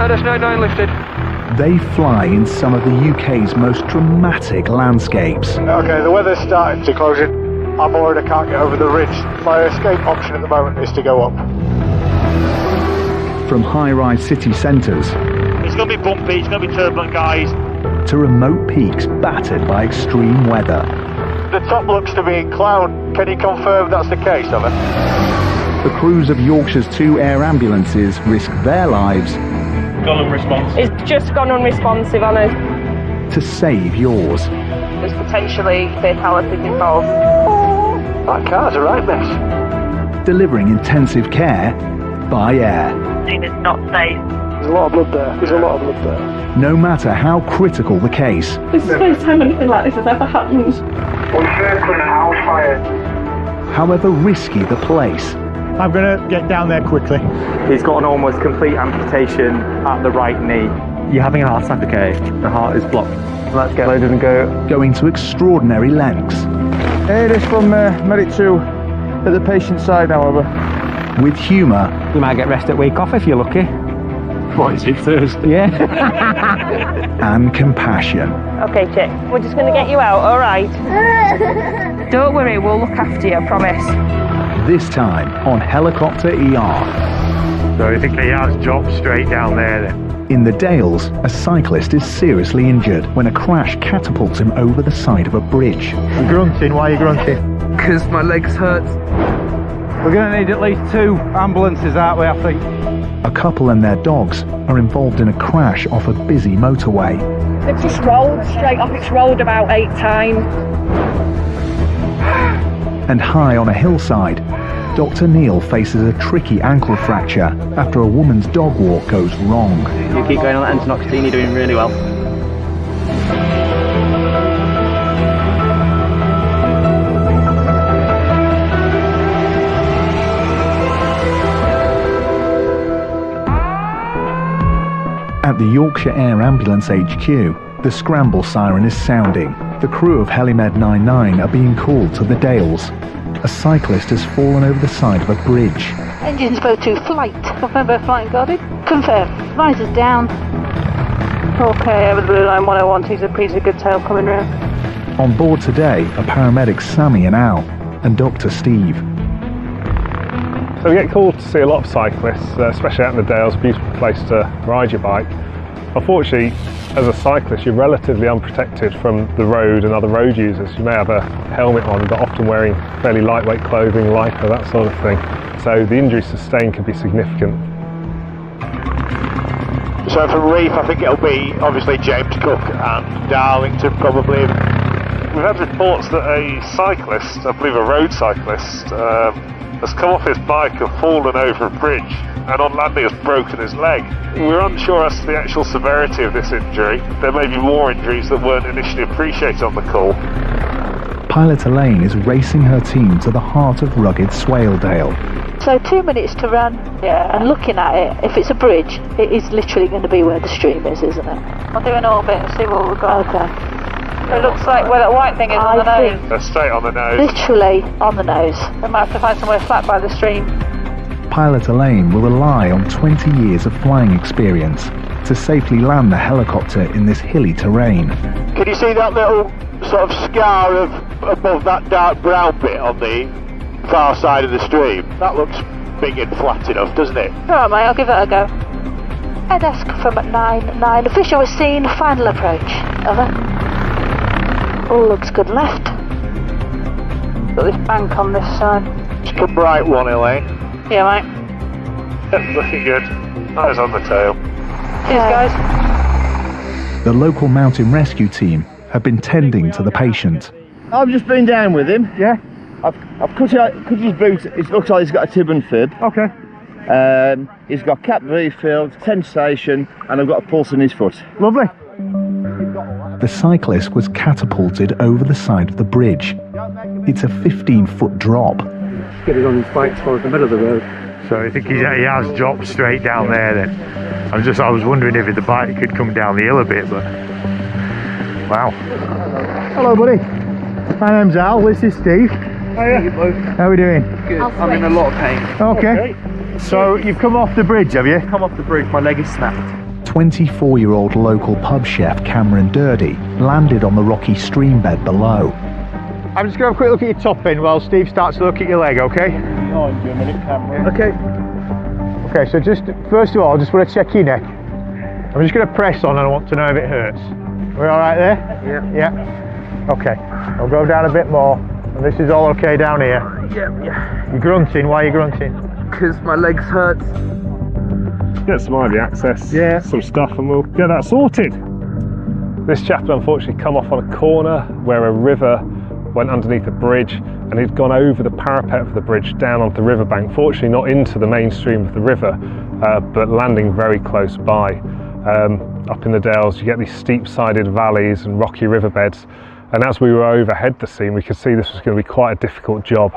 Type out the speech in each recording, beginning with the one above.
That's 99 lifted. They fly in some of the UK's most dramatic landscapes. Okay, the weather's starting to close in. I'm worried I can't get over the ridge. My escape option at the moment is to go up. From high-rise city centres It's going to be bumpy, it's going to be turbulent, guys. to remote peaks battered by extreme weather. The top looks to be in cloud. Can you confirm that's the case, Evan? The crews of Yorkshire's 2 air ambulances risk their lives Gone unresponsive. It's just gone unresponsive on us. to save yours. There's potentially fatalities involved. That car's a right mess. Delivering intensive care by air. It's not safe. There's a lot of blood there. There's a lot of blood there. No matter how critical the case, This is the first time anything like this has ever happened. We're circling a house fire. however risky the place, I'm going to get down there quickly. He's got an almost complete amputation at the right knee. You're having a heart attack, okay? The heart is blocked. Let's get loaded and go. going to extraordinary lengths, Hey, this from Medic 2 at the patient's side, however. with humour You might get rest at week off if you're lucky. What is it, Thursday? Yeah. and compassion. Okay, Chick, we're just going to get you out, all right? Don't worry, we'll look after you, I promise. This time on Helicopter ER. So I think he has dropped straight down there then. In the Dales, a cyclist is seriously injured when a crash catapults him over the side of a bridge. I'm grunting. Why are you grunting? Because my legs hurt. We're going to need at least 2 ambulances, aren't we, I think? A couple and their dogs are involved in a crash off a busy motorway. They've just rolled straight off. It's rolled about 8 times. And high on a hillside, Dr. Neil faces a tricky ankle fracture after a woman's dog walk goes wrong. You keep going on that endonoxetine, you're doing really well. At the Yorkshire Air Ambulance HQ, the scramble siren is sounding. The crew of Helimed 99 are being called to the Dales. A cyclist has fallen over the side of a bridge. Engines go to flight. Confirm both flight and guarded. Confirm. Risers down. Okay, over the blue line 101. He's a piece of good tail coming round. On board today are paramedics Sammy and Al, and Dr. Steve. So we get called to see a lot of cyclists, especially out in the Dales, a beautiful place to ride your bike. Unfortunately, as a cyclist, you're relatively unprotected from the road and other road users. You may have a helmet on, but often wearing fairly lightweight clothing, lycra, that sort of thing. So the injuries sustained can be significant. So for Reef, I think it'll be obviously James Cook and Darlington probably. We've had reports that a cyclist, I believe a road cyclist, has come off his bike and fallen over a bridge, and on landing has broken his leg. We're unsure as to the actual severity of this injury. There may be more injuries that weren't initially appreciated on the call. Pilot Elaine is racing her team to the heart of rugged Swaledale. So 2 minutes to run. Yeah. And looking at it, if it's a bridge, it is literally going to be where the stream is, isn't it? I'll do an orbit and see what we've got. Okay. It looks like where that white thing is on the nose. They're straight on the nose. Literally on the nose. We might have to find somewhere flat by the stream. Pilot Elaine will rely on 20 years of flying experience to safely land the helicopter in this hilly terrain. Can you see that little sort of scar above that dark brown bit on the far side of the stream? That looks big and flat enough, doesn't it? Alright mate, I'll give that a go. Head desk from 9-9. Official is seen. Final approach. Over. All looks good left. Got this bank on this side. Just come right one, Elaine. Yeah mate. Looking good. Eyes on the tail. Cheers guys. The local mountain rescue team have been tending to the patient. I've just been down with him. Yeah. I've cut his boot. It looks like he's got a tib and fib. Okay. He's got cap V filled, sensation, and I've got a pulse in his foot. Lovely. The cyclist was catapulted over the side of the bridge. It's a 15-foot drop. Getting on his bike towards the middle of the road. So I think he has dropped straight down there then. I was wondering if the bike could come down the hill a bit, but wow. Hello, buddy. My name's Al. This is Steve. How are we doing? Good. I'm in a lot of pain. Okay. So you've come off the bridge, have you? Come off the bridge, my leg is snapped. 24-year-old local pub chef Cameron Durdy landed on the rocky stream bed below. I'm just going to have a quick look at your top end while Steve starts to look at your leg, okay? Behind you a minute, Cameron. Okay. Okay, so just, first of all, I just want to check your neck. I'm just going to press on and I want to know if it hurts. We're all right there? Yeah. Yeah? Okay. I'll go down a bit more. And this is all okay down here? Yeah. You're grunting. Why are you grunting? Because my legs hurt. Get some IV access, Yeah. some stuff, and we'll get that sorted. This chap had unfortunately come off on a corner where a river went underneath a bridge, and he'd gone over the parapet of the bridge down onto the riverbank. Fortunately not into the mainstream of the river, but landing very close by. Up in the Dales you get these steep-sided valleys and rocky riverbeds, and as we were overhead the scene we could see this was going to be quite a difficult job.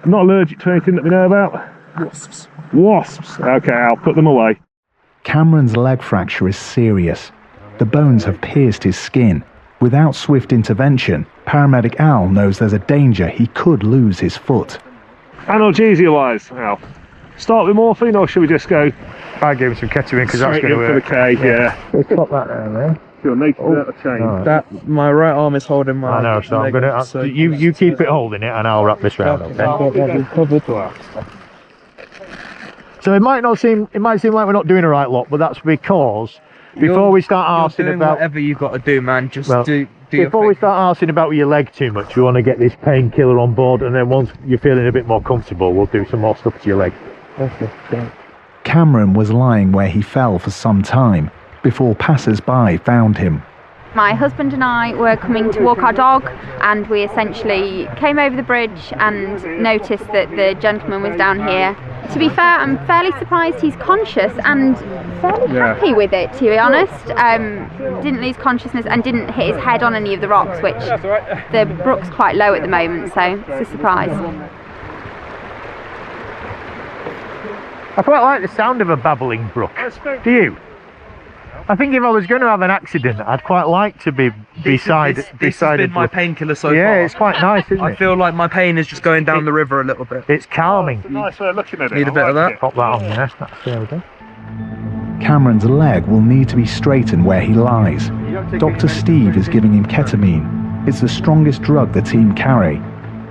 I'm not allergic to anything that we know about. Wasps. Wasps! Okay, I'll put them away. Cameron's leg fracture is serious. The bones have pierced his skin. Without swift intervention, paramedic Al knows there's a danger he could lose his foot. Analgesia-wise, Al, start with morphine or should we just go I'll give him some ketamine because that's straight going to in for the work. K? Yeah. We'll pop that down there. You'll need to out of chain. Alright. That my right arm is holding my. I know, so I'm leg going up, to... so You keep it holding it and I'll wrap this round, okay? So it might seem like we're not doing the right lot, but that's because before we start asking doing about whatever you've got to do, man. Just do your before we thing. start asking about your leg too much, we want to get this painkiller on board, and then once you're feeling a bit more comfortable, we'll do some more stuff to your leg. Okay. Cameron was lying where he fell for some time before passers-by found him. My husband and I were coming to walk our dog, and we essentially came over the bridge and noticed that the gentleman was down here. To be fair, I'm fairly surprised he's conscious and fairly happy with it, to be honest. Didn't lose consciousness and didn't hit his head on any of the rocks, which the brook's quite low at the moment, so it's a surprise. I quite like the sound of a babbling brook. Do you? I think if I was going to have an accident, I'd quite like to be beside This has been my painkiller so far. Yeah, it's quite nice, isn't it? I feel like my pain is just going down the river a little bit. It's calming. Nice way of looking at it. Need a bit of that. Pop that on there. There we go. Cameron's leg will need to be straightened where he lies. Dr. Steve is giving him ketamine. It's the strongest drug the team carry,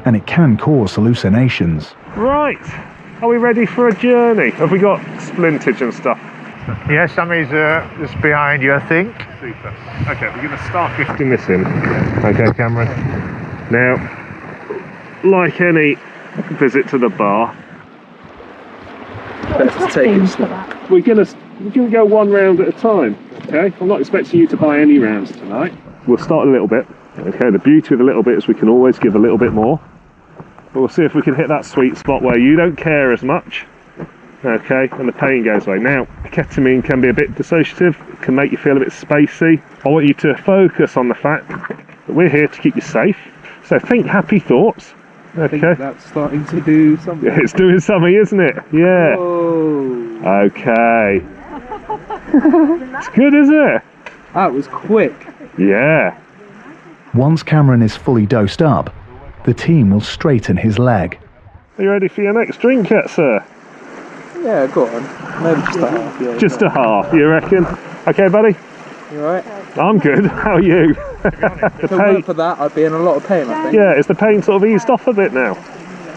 and it can cause hallucinations. Right, are we ready for a journey? Have we got splintage and stuff? Yeah, Sammy's just behind you, I think. Super. Okay, we're going to start gifting this in. Okay, Cameron. Now, like any visit to the bar, Let's take it. we're going to go one round at a time. Okay, I'm not expecting you to buy any rounds tonight. We'll start a little bit. Okay, the beauty of a little bit is we can always give a little bit more. But we'll see if we can hit that sweet spot where you don't care as much. Okay, and the pain goes away. Now, ketamine can be a bit dissociative, it can make you feel a bit spacey. I want you to focus on the fact that we're here to keep you safe. So think happy thoughts. Okay. I think that's starting to do something. Yeah, it's doing something, isn't it? Yeah. Whoa. Okay. It's good, isn't it? That was quick. Yeah. Once Cameron is fully dosed up, the team will straighten his leg. Are you ready for your next drink yet, sir? Yeah, go on. Maybe just a half. Yeah. Just a half, you reckon? Okay, buddy? You alright? I'm good. How are you? If it weren't for that, I'd be in a lot of pain, I think. Yeah, is the pain sort of eased off a bit now?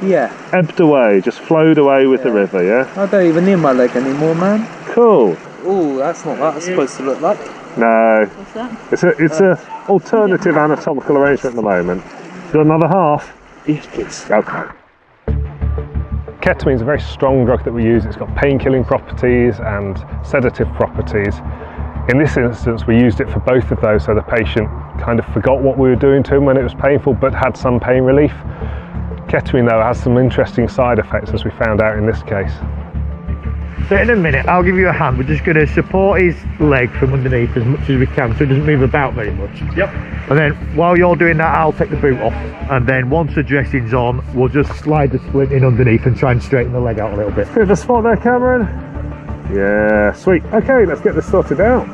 Yeah. Ebbed away, just flowed away with the river, yeah? I don't even need my leg anymore, man. Cool. Oh, that's not what it's supposed to look like. No. What's that? It's a alternative anatomical arrangement at the moment. Got another half? Yes, please. Okay. Ketamine is a very strong drug that we use. It's got pain-killing properties and sedative properties. In this instance, we used it for both of those, so the patient kind of forgot what we were doing to him when it was painful, but had some pain relief. Ketamine, though, has some interesting side effects, as we found out in this case. So in a minute, I'll give you a hand. We're just going to support his leg from underneath as much as we can so it doesn't move about very much. Yep. And then while you're doing that, I'll take the boot off. And then once the dressing's on, we'll just slide the splint in underneath and try and straighten the leg out a little bit. Bit of a spot there, Cameron. Yeah, sweet. Okay, let's get this sorted out.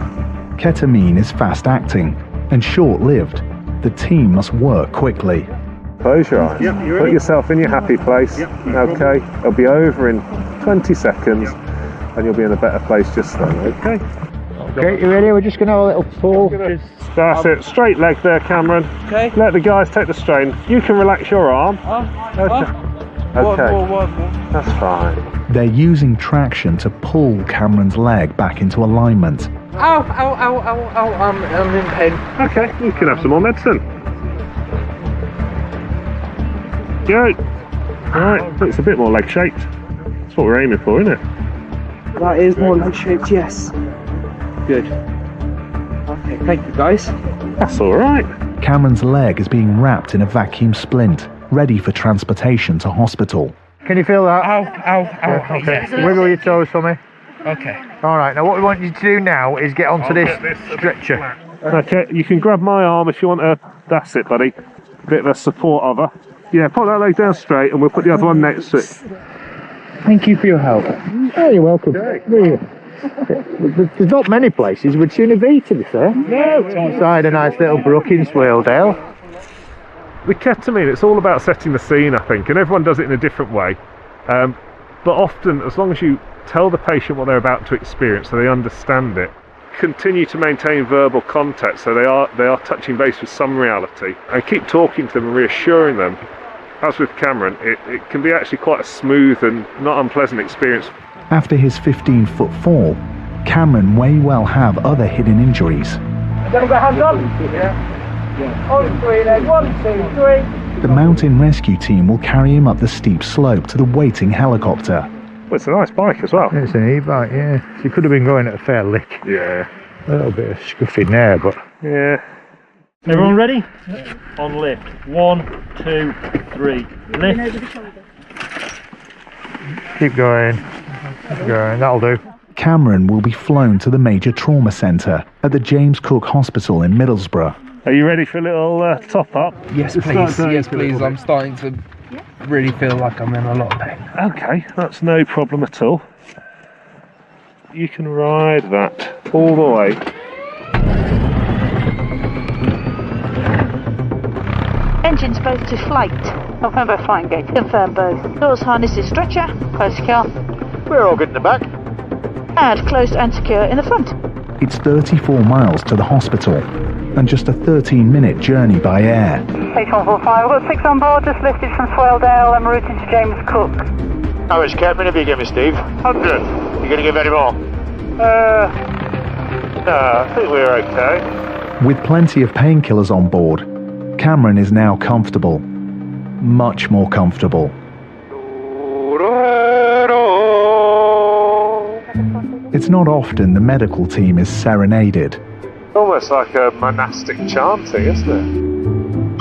Ketamine is fast-acting and short-lived. The team must work quickly. Close your eyes. Yep, you Put ready? yourself in your happy place. Yep, no okay, it'll be over in 20 seconds. and you'll be in a better place just then, okay? Okay, you ready? We're just going to have a little pull. That's it, straight leg there, Cameron. Okay. Let the guys take the strain. You can relax your arm. Okay. One more. That's fine. They're using traction to pull Cameron's leg back into alignment. Ow, I'm in pain. Okay, you can have some more medicine. Good. Right, it's a bit more leg shaped. That's what we're aiming for, isn't it? That is more leg shaped, yes. Good. Okay, thank you guys. That's alright. Cameron's leg is being wrapped in a vacuum splint, ready for transportation to hospital. Can you feel that? Ow. Yeah, okay. Wiggle your toes for me. Okay. Alright, now what we want you to do now is get onto this stretcher. Okay, you can grab my arm if you want to. That's it, buddy. Bit of a support of her. Yeah, put that leg down straight and we'll put the other one next to it. Thank you for your help. Oh, you're welcome. There's not many places we'd sooner be, to be fair. No. Inside a nice little brook in Swaledale. With ketamine, it's all about setting the scene, I think, and everyone does it in a different way. But often, as long as you tell the patient what they're about to experience so they understand it, continue to maintain verbal contact so they are touching base with some reality, and keep talking to them and reassuring them. As with Cameron, it can be actually quite a smooth and not unpleasant experience. After his 15-foot fall, Cameron may well have other hidden injuries. Hands up. Yeah. On three then. 1, 2, 3. The mountain rescue team will carry him up the steep slope to the waiting helicopter. Well, it's a nice bike as well. It's an e-bike, yeah. She could have been going at a fair lick. Yeah. A little bit of scuffing there, but... Yeah. Everyone ready? On lift. 1, 2, 3. Lift. Keep going. Keep going, that'll do. Cameron will be flown to the major trauma centre at the James Cook Hospital in Middlesbrough. Are you ready for a little top up? Yes, please. Yes, please. I'm starting to really feel like I'm in a lot of pain. Okay, that's no problem at all. You can ride that all the way. Engines both to flight. Confirm both flying gate. Confirm both. Doors, harnesses, stretcher. Close secure. We're all good in the back. And closed and secure in the front. It's 34 miles to the hospital and just a 13-minute journey by air. H145, we've got 6 on board, just lifted from Swaledale and routed to James Cook. How much ketamine have you given me, Steve? 100. You going to give any more? No, I think we're okay. With plenty of painkillers on board, Cameron is now comfortable. Much more comfortable. It's not often the medical team is serenaded. Almost like a monastic chanting, isn't it?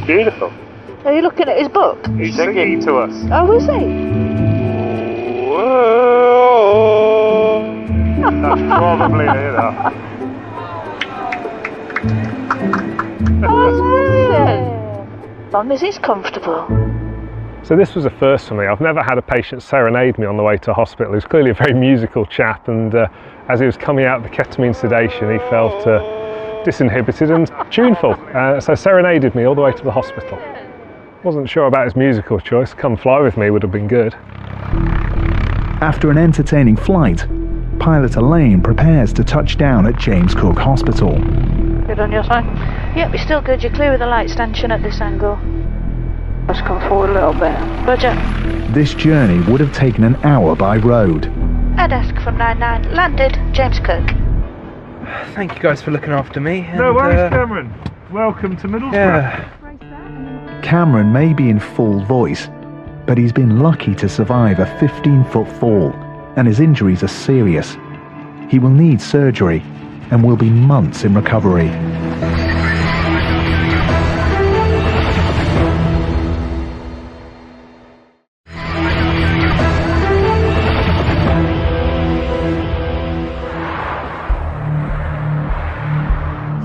Beautiful. Are you looking at his book? He's singing to us. Oh, is he? That's probably it. As long as he's comfortable. So this was a first for me. I've never had a patient serenade me on the way to hospital. He was clearly a very musical chap, and as he was coming out of the ketamine sedation, he felt disinhibited and tuneful. So serenaded me all the way to the hospital. Wasn't sure about his musical choice. Come Fly With Me would have been good. After an entertaining flight, pilot Elaine prepares to touch down at James Cook Hospital. Good on your side? Yep, you're still good. You're clear with the light stanchion at this angle. Let's come forward a little bit. Roger. This journey would have taken an hour by road. Air desk from 99. Landed, James Cook. Thank you guys for looking after me. No worries, Cameron. Welcome to Middlesbrough. Yeah. Cameron may be in full voice, but he's been lucky to survive a 15-foot fall, and his injuries are serious. He will need surgery and will be months in recovery.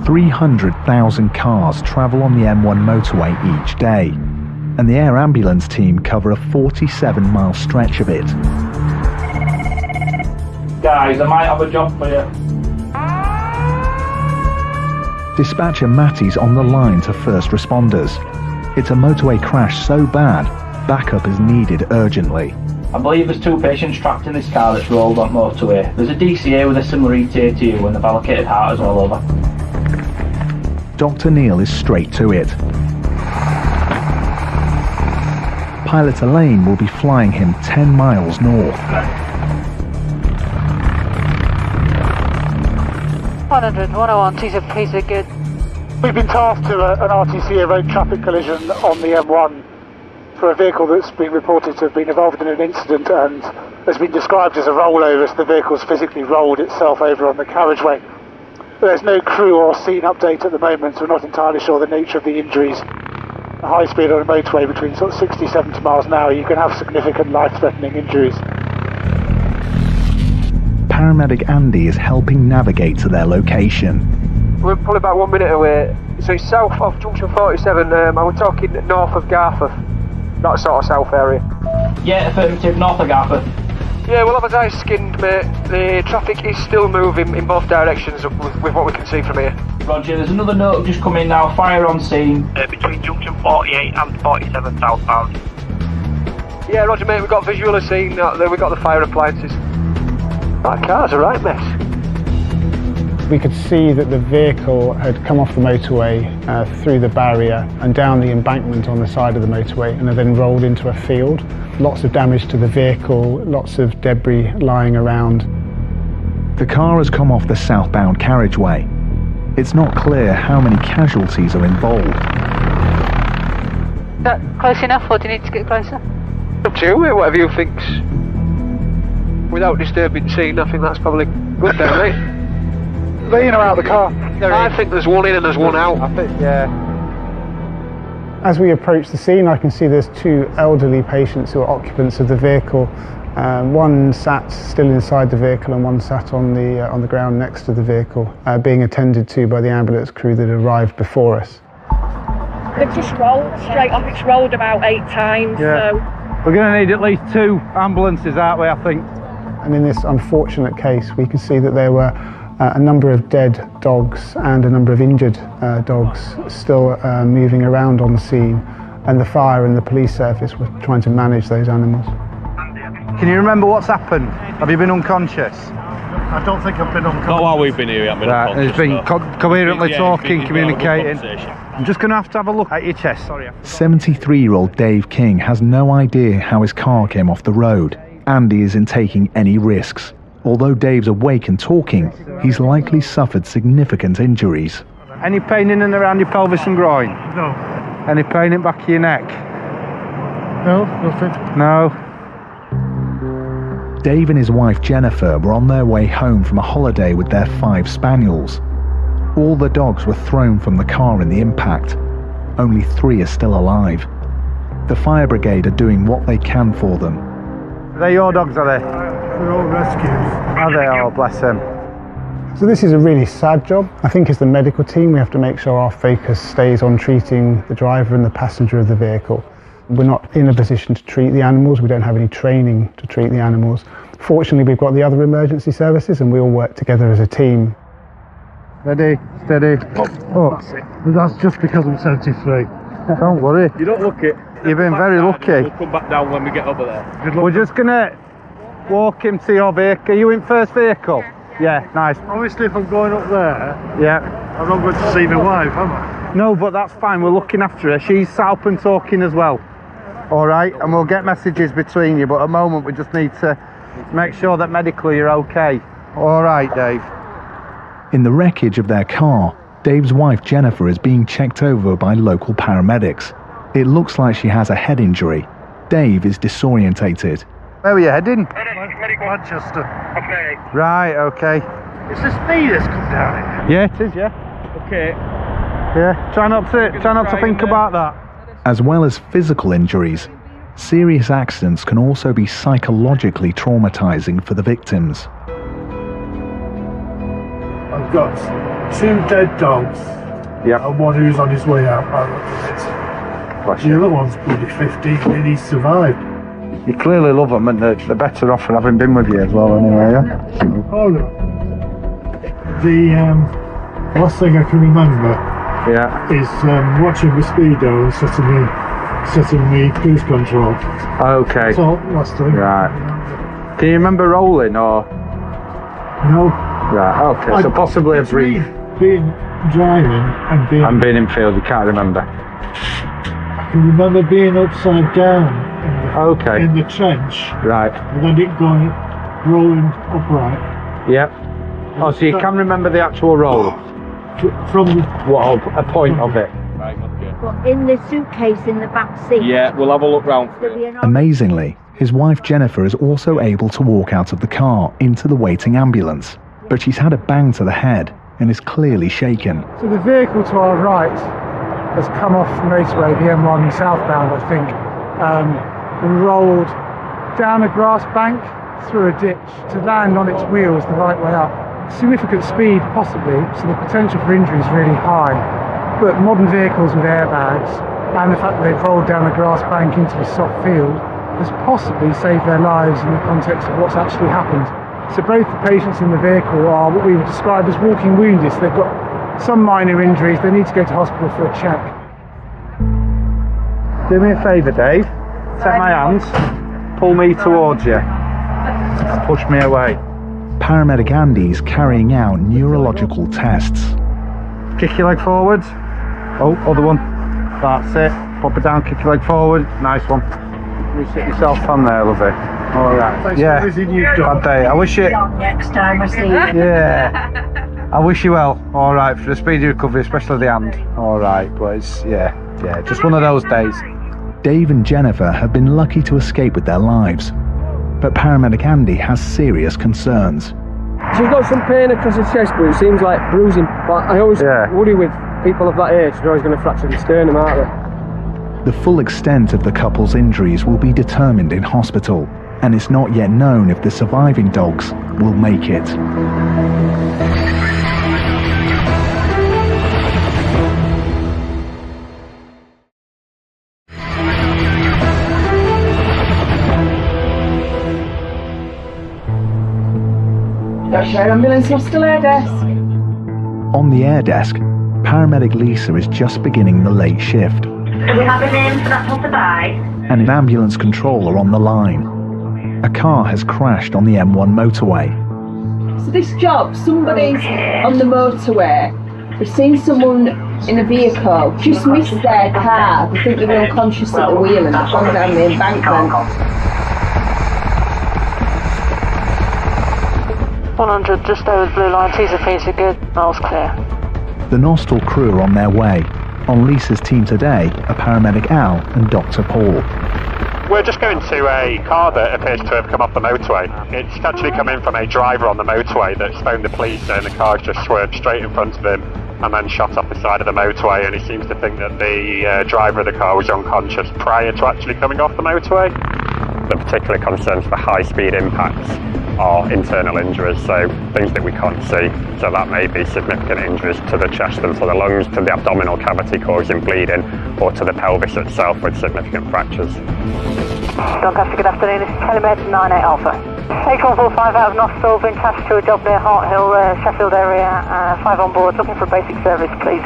$300,000 cars travel on the M1 motorway each day, and the air ambulance team cover a 47-mile stretch of it. Guys, I might have a job for you. Dispatcher Matty's on the line to first responders. It's a motorway crash so bad, backup is needed urgently. I believe there's 2 patients trapped in this car that's rolled on motorway. There's a DCA with a similar ETA to you and they've allocated hearters all over. Dr. Neil is straight to it. Pilot Elaine will be flying him 10 miles north. 100, 101, piece of good. We've been tasked to an RTC road traffic collision on the M1 for a vehicle that's been reported to have been involved in an incident and has been described as a rollover, so the vehicle's physically rolled itself over on the carriageway. There's no crew or scene update at the moment, so we're not entirely sure the nature of the injuries. At high speed on a motorway between sort of 60, 70 miles an hour, you can have significant life-threatening injuries. Paramedic Andy is helping navigate to their location. We're probably about 1 minute away. So it's south of junction 47, and we're talking north of Garforth. That sort of south area. Yeah, affirmative, north of Garforth. Yeah, we'll have his eyes skinned, mate. The traffic is still moving in both directions with what we can see from here. Roger, there's another note just come in now, fire on scene. Between junction 48 and 47 southbound. Yeah, roger mate, we've got visual of scene, we've got the fire appliances. That car's a right mess. We could see that the vehicle had come off the motorway through the barrier and down the embankment on the side of the motorway and had then rolled into a field. Lots of damage to the vehicle, lots of debris lying around. The car has come off the southbound carriageway. It's not clear how many casualties are involved. Is that close enough or do you need to get closer? Up to you, mate, whatever you think's. Without disturbing scene, I think that's probably good there, mate. Are they in or out of the car? I think there's one in and there's one out. I think, yeah. As we approach the scene, I can see there's 2 elderly patients who are occupants of the vehicle. One sat still inside the vehicle and one sat on the ground next to the vehicle, being attended to by the ambulance crew that arrived before us. They've just rolled straight off. It's rolled about 8 times. Yeah. So we're going to need at least 2 ambulances, aren't we, I think? And in this unfortunate case, we can see that there were a number of dead dogs and a number of injured dogs still moving around on the scene, and the fire and the police service were trying to manage those animals. Can you remember what's happened? Have you been unconscious? I don't think I've been unconscious. Not while we've been here, you haven't been unconscious. He's been coherently talking, communicating. Conversation. I'm just going to have a look at your chest, sorry. 73-year-old Dave King has no idea how his car came off the road. Andy isn't taking any risks. Although Dave's awake and talking, he's likely suffered significant injuries. Any pain in and around your pelvis and groin? No. Any pain in the back of your neck? No, nothing. No. Dave and his wife Jennifer were on their way home from a holiday with their 5 spaniels. All the dogs were thrown from the car in the impact. Only 3 are still alive. The fire brigade are doing what they can for them. Are they your dogs, are they? They're all rescues. Are they? Oh, bless them. So this is a really sad job. I think as the medical team we have to make sure our focus stays on treating the driver and the passenger of the vehicle. We're not in a position to treat the animals, we don't have any training to treat the animals. Fortunately we've got the other emergency services and we all work together as a team. Ready, steady. Oh, that's just because I'm 73. Don't worry. You don't look it. You've been very lucky. We'll come back down when we get over there. We're just going to walk him to your vehicle. Are you in first vehicle? Yeah, nice. Obviously if I'm going up there, yeah, I'm not going to see my wife, am I? No, but that's fine. We're looking after her. She's sat up and talking as well. All right, and we'll get messages between you, but at the moment we just need to make sure that medically you're okay. All right, Dave. In the wreckage of their car, Dave's wife Jennifer is being checked over by local paramedics. It looks like she has a head injury. Dave is disorientated. Where were you heading? Manchester. Okay. Right, okay. Is this me that's come down here? Yeah, it is, yeah. Okay. Yeah, try not to think about that. As well as physical injuries, serious accidents can also be psychologically traumatizing for the victims. I've got 2 dead dogs, and one who's on his way out. The other one's bloody 15 and he's survived. You clearly love them, and they're better off for having been with you as well anyway, yeah? Oh no. The last thing I can remember is watching the speedo and sitting in setting the cruise control. Okay. That's all last time. Right. Can you remember rolling or? No. Right, okay, so possibly a brief. Being driving and being... And being in field, you can't remember. I can remember being upside down in the trench. Right. And then it going, rolling upright. Yep. Oh, so you can remember the actual roll? From what, a point of it? In the suitcase in the back seat. Yeah, we'll have a look round. Amazingly, his wife Jennifer is also able to walk out of the car into the waiting ambulance, but she's had a bang to the head and is clearly shaken. So the vehicle to our right has come off the motorway, the M1 southbound, I think, and rolled down a grass bank through a ditch to land on its wheels the right way up. Significant speed, possibly, so the potential for injury is really high. But modern vehicles with airbags and the fact that they've rolled down a grass bank into a soft field has possibly saved their lives in the context of what's actually happened. So both the patients in the vehicle are what we would describe as walking wounded. So they've got some minor injuries, they need to go to hospital for a check. Do me a favour, Dave. Take my hands, pull me towards you, push me away. Paramedic Andy's carrying out neurological tests. Kick your leg forward. Oh, other one. That's it. Pop it down, kick your leg forward. Nice one. You sit yourself on there, lovey. Alright. Thanks Yeah. for visiting you, Doc. Bad day. I wish it. Next time I see you. Yeah. I wish you well. Alright, for the speedy recovery, especially the hand. Alright, but it's, yeah, just one of those days. Dave and Jennifer have been lucky to escape with their lives, but paramedic Andy has serious concerns. She's got some pain across her chest, but it seems like bruising. But I always worry with people of that age, they're always going to fracture the sternum, aren't The full extent of the couple's injuries will be determined in hospital, and it's not yet known if the surviving dogs will make it. Yorkshire Ambulance Hospital Air Desk. On the air desk, paramedic Lisa is just beginning the late shift, Do we have a name for that passerby? and an ambulance controller on the line. A car has crashed on the M1 motorway. So this job, somebody's on the motorway, they've seen someone in a vehicle, just missed their car, they think they're unconscious at the wheel and they've gone down the embankment. 100, just over the blue line, T's a piece of good, miles clear. The Nostell crew are on their way. On Lisa's team today are paramedic Al and Dr. Paul. We're just going to a car that appears to have come off the motorway. It's actually come in from a driver on the motorway that's phoned the police, and the car's just swerved straight in front of him and then shot off the side of the motorway, and he seems to think that the driver of the car was unconscious prior to actually coming off the motorway. The particular concerns for high-speed impacts are internal injuries, so things that we can't see. So that may be significant injuries to the chest and to the lungs, to the abdominal cavity causing bleeding, or to the pelvis itself with significant fractures. Doncaster, good afternoon, this is Telemed 98 Alpha. 8145 out of Nostell, been tasked to a job near Hart Hill, Sheffield area, 5 on board, looking for basic service, please.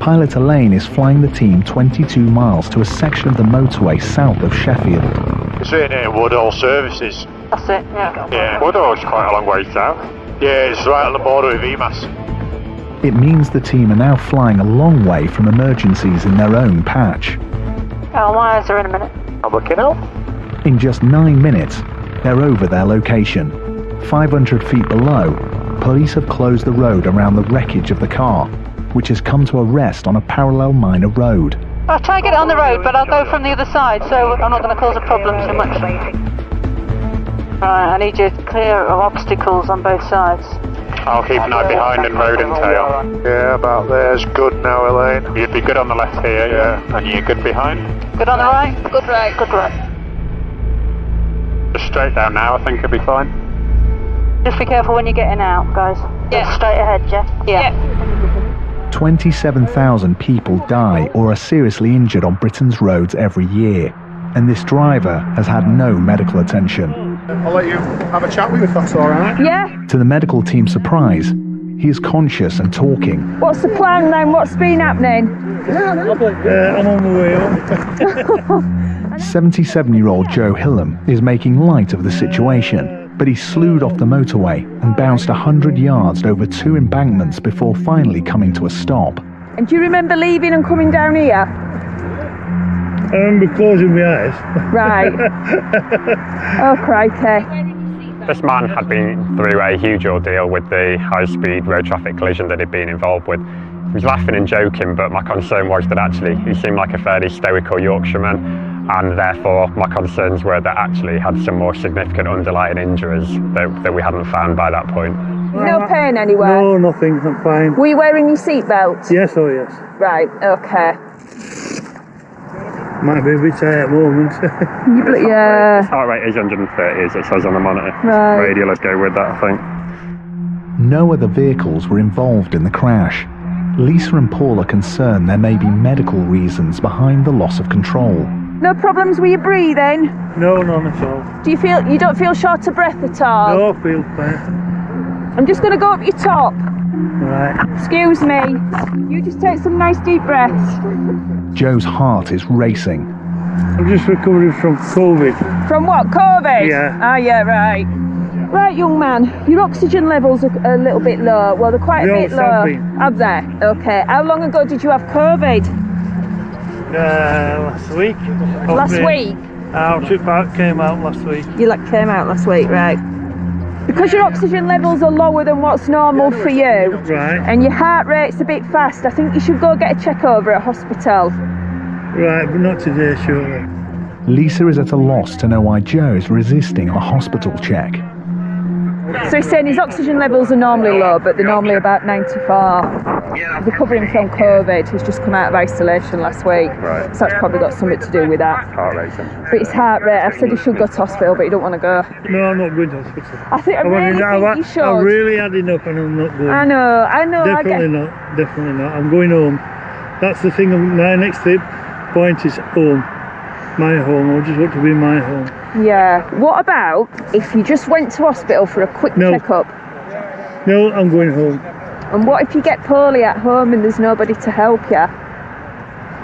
Pilot Elaine is flying the team 22 miles to a section of the motorway south of Sheffield. It's right near Woodall Services. That's it, yeah. Yeah, Woodall's quite a long way south. Yeah, it's right on the border with EMAS. It means the team are now flying a long way from emergencies in their own patch. My eyes are in a minute. I'm looking out. In just 9 minutes, they're over their location. 500 feet below, police have closed the road around the wreckage of the car, which has come to a rest on a parallel minor road. I'll try and get it on the road, but I'll go from the other side, so I'm not going to cause a problem so much. Right, I need you clear of obstacles on both sides. I'll keep an eye behind and road and tail. Yeah, about there's good now, Elaine. You'd be good on the left here, yeah. And you're good behind? Good on the right? Good right. Good right. Just straight down now, I think it'll be fine. Just be careful when you're getting out, guys. Yeah. Straight ahead, yeah? Yeah. 27,000 people die or are seriously injured on Britain's roads every year, and this driver has had no medical attention. I'll let you have a chat with you if that's alright. Yeah. To the medical team's surprise, He is conscious and talking. What's the plan then? What's been happening? I'm on my way home. 77-year-old Joe Hillam is making light of the situation, but he slewed off the motorway and bounced 100 yards over 2 embankments before finally coming to a stop. And do you remember leaving and coming down here? I remember closing my eyes. Right. Oh, crikey. This man had been through a huge ordeal with the high-speed road traffic collision that he'd been involved with. He was laughing and joking, but my concern was that actually he seemed like a fairly stoical Yorkshireman, and therefore my concerns were that actually he had some more significant underlying injuries that we hadn't found by that point. No pain anywhere? No, nothing, I'm fine. Were you wearing your seatbelt? Yes, oh yes. Right, okay. Might be a bit tight at the moment. Yeah. His heart rate is 130 as it says on the monitor. Right. Radial, let's go with that, I think. No other vehicles were involved in the crash. Lisa and Paul are concerned there may be medical reasons behind the loss of control. No problems with your breathing? No, none at all. You don't feel short of breath at all? No, I feel fine. I'm just going to go up your top. Right. Excuse me. You just take some nice deep breaths. Joe's heart is racing. I'm just recovering from COVID. From what, COVID? Yeah. Ah, yeah, right. Right, young man, your oxygen levels are a little bit low. Well, they're quite a bit low. Have they? Okay. How long ago did you have COVID? Last week. Last week? Our trip out came out last week. You came out last week, right. Because your oxygen levels are lower than what's normal for you, right, and your heart rate's a bit fast, I think you should go get a check over at hospital. Right, but not today, surely. Lisa is at a loss to know why Joe is resisting a hospital check. So he's saying his oxygen levels are normally low, but they're normally about 94. Recovering from COVID, he's just come out of isolation last week, right, so that's probably got something to do with that. Heart rate. But his heart rate, I've said he should go to hospital, but he don't want to go. No, I'm not going to hospital. I think you should. I've really had enough and I'm not going. I know. Definitely not. I'm going home. That's the thing. My next point is home. My home. I just want to be in my home. Yeah. What about if you just went to hospital for a quick checkup? No, I'm going home. And what if you get poorly at home and there's nobody to help you?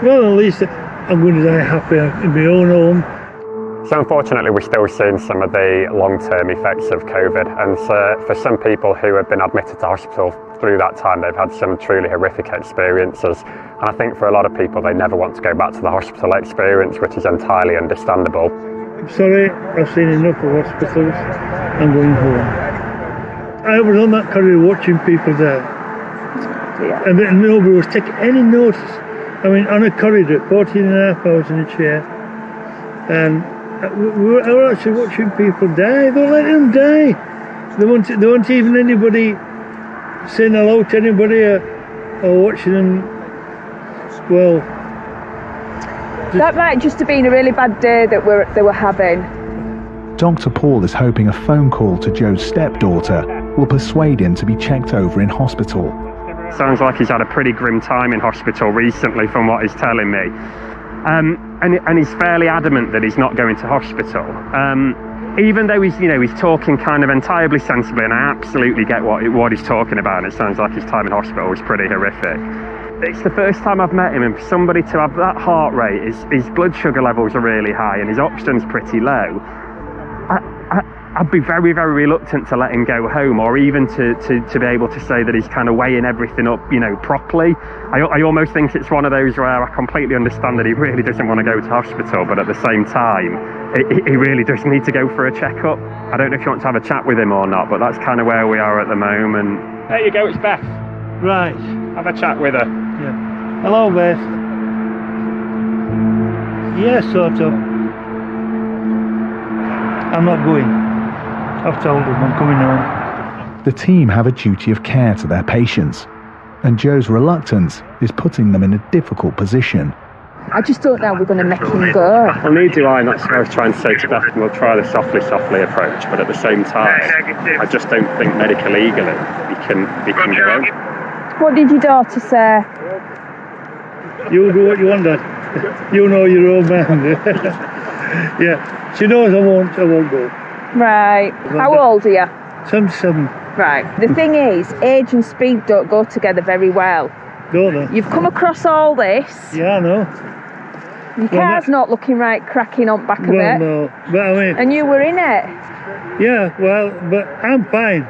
Well, at least I'm going to die happy in my own home. So unfortunately we're still seeing some of the long-term effects of COVID, and for some people who have been admitted to hospital through that time, they've had some truly horrific experiences, and I think for a lot of people they never want to go back to the hospital experience, which is entirely understandable. I'm sorry, I've seen enough of hospitals. I'm going home. I was on that corridor watching people there, and nobody was taking any notice. I mean, on a corridor, 14 and a half hours in a chair, and we were actually watching people die. They were letting them die. There weren't even anybody saying hello to anybody or watching them. Well, that might just have been a really bad day that they were having. Dr. Paul is hoping a phone call to Joe's stepdaughter will persuade him to be checked over in hospital. Sounds like he's had a pretty grim time in hospital recently from what he's telling me. And he's fairly adamant that he's not going to hospital. Even though he's talking kind of entirely sensibly, and I absolutely get what he's talking about, and it sounds like his time in hospital was pretty horrific. It's the first time I've met him, and for somebody to have that heart rate, his blood sugar levels are really high and his oxygen's pretty low. I'd be very, very reluctant to let him go home, or even to be able to say that he's kind of weighing everything up, properly. I almost think it's one of those where I completely understand that he really doesn't want to go to hospital, but at the same time, he really does need to go for a checkup. I don't know if you want to have a chat with him or not, but that's kind of where we are at the moment. There you go, it's Beth. Right. Have a chat with her. Yeah. Hello, Beth. Yes, sort of. I'm not going. I've told them I'm coming home. The team have a duty of care to their patients, and Joe's reluctance is putting them in a difficult position. I just don't know we're going to make him go. Well, neither do I, and that's what I was trying to say to Beth, and we'll try the softly approach, but at the same time, I just don't think medical legally he can go. What did your daughter say? You do what you want, Dad. You know your own man. Yeah, she knows I won't go. Right. How old are you? 77. Right, the thing is, age and speed don't go together very well. Don't they? You've come across all this. Yeah, I know. Your car's not looking right, cracking on back of it. Well, no, but I mean... And you were in it. Yeah, well, but I'm fine.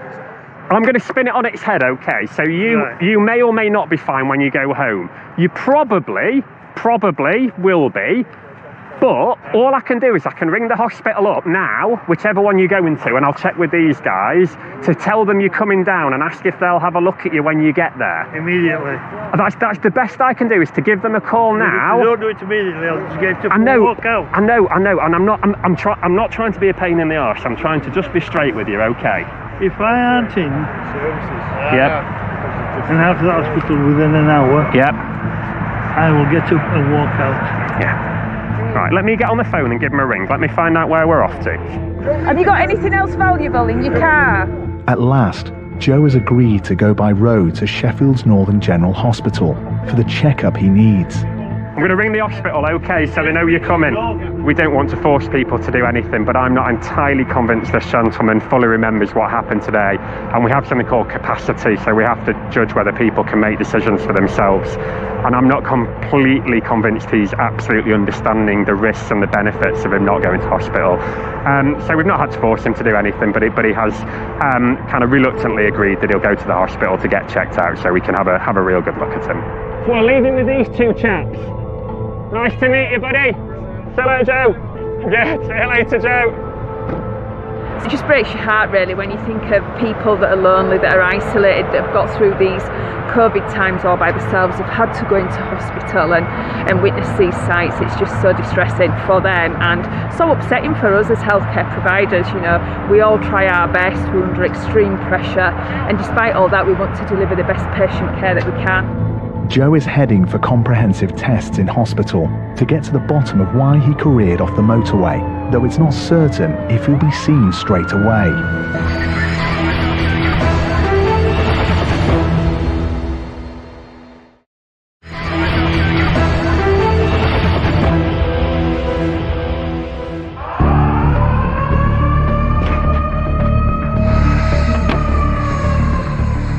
I'm going to spin it on its head, okay? So you may or may not be fine when you go home. You probably will be. But all I can do is I can ring the hospital up now, whichever one you go into, and I'll check with these guys to tell them you're coming down and ask if they'll have a look at you when you get there. Immediately. That's the best I can do, is to give them a call now. If you don't do it immediately, I'll just get to walk out. I know, and I'm not trying to be a pain in the arse. I'm trying to just be straight with you, okay? If I aren't in Yep. and out of the hospital within an hour, yep, I will get up and walk out. Yeah. Right, let me get on the phone and give them a ring. Let me find out where we're off to. Have you got anything else valuable in your car? At last, Joe has agreed to go by road to Sheffield's Northern General Hospital for the checkup he needs. I'm going to ring the hospital, okay, so they know you're coming. We don't want to force people to do anything, but I'm not entirely convinced this gentleman fully remembers what happened today. And we have something called capacity, so we have to judge whether people can make decisions for themselves. And I'm not completely convinced he's absolutely understanding the risks and the benefits of him not going to hospital. So we've not had to force him to do anything, but he has kind of reluctantly agreed that he'll go to the hospital to get checked out, so we can have a real good look at him. So I'll leave him with these two chaps. Nice to meet you, buddy. See you later, Joe. Yeah, see you later, Joe. It just breaks your heart, really, when you think of people that are lonely, that are isolated, that have got through these COVID times all by themselves, have had to go into hospital and witness these sights. It's just so distressing for them and so upsetting for us as healthcare providers. You know, we all try our best, we're under extreme pressure, and despite all that, we want to deliver the best patient care that we can. Joe is heading for comprehensive tests in hospital to get to the bottom of why he careered off the motorway, though it's not certain if he'll be seen straight away.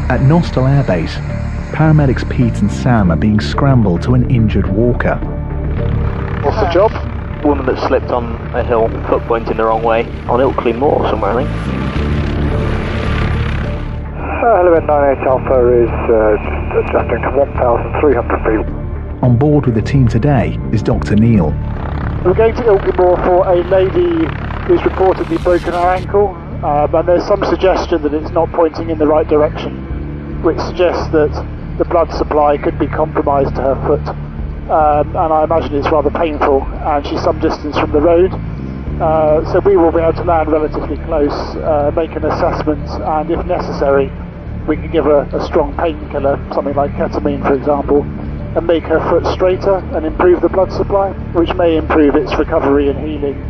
At Nostell Air Base, paramedics Pete and Sam are being scrambled to an injured walker. What's the job? Woman that slipped on a hill, foot pointing the wrong way, on Ilkley Moor somewhere, I think. Helimed 98 Alpha is adjusting to 1,300 feet. On board with the team today is Dr. Neil. We're going to Ilkley Moor for a lady who's reportedly broken her ankle, and there's some suggestion that it's not pointing in the right direction, which suggests that the blood supply could be compromised to her foot, and I imagine it's rather painful, and she's some distance from the road, so we will be able to land relatively close, make an assessment, and if necessary we can give her a strong painkiller, something like ketamine for example, and make her foot straighter and improve the blood supply, which may improve its recovery and healing,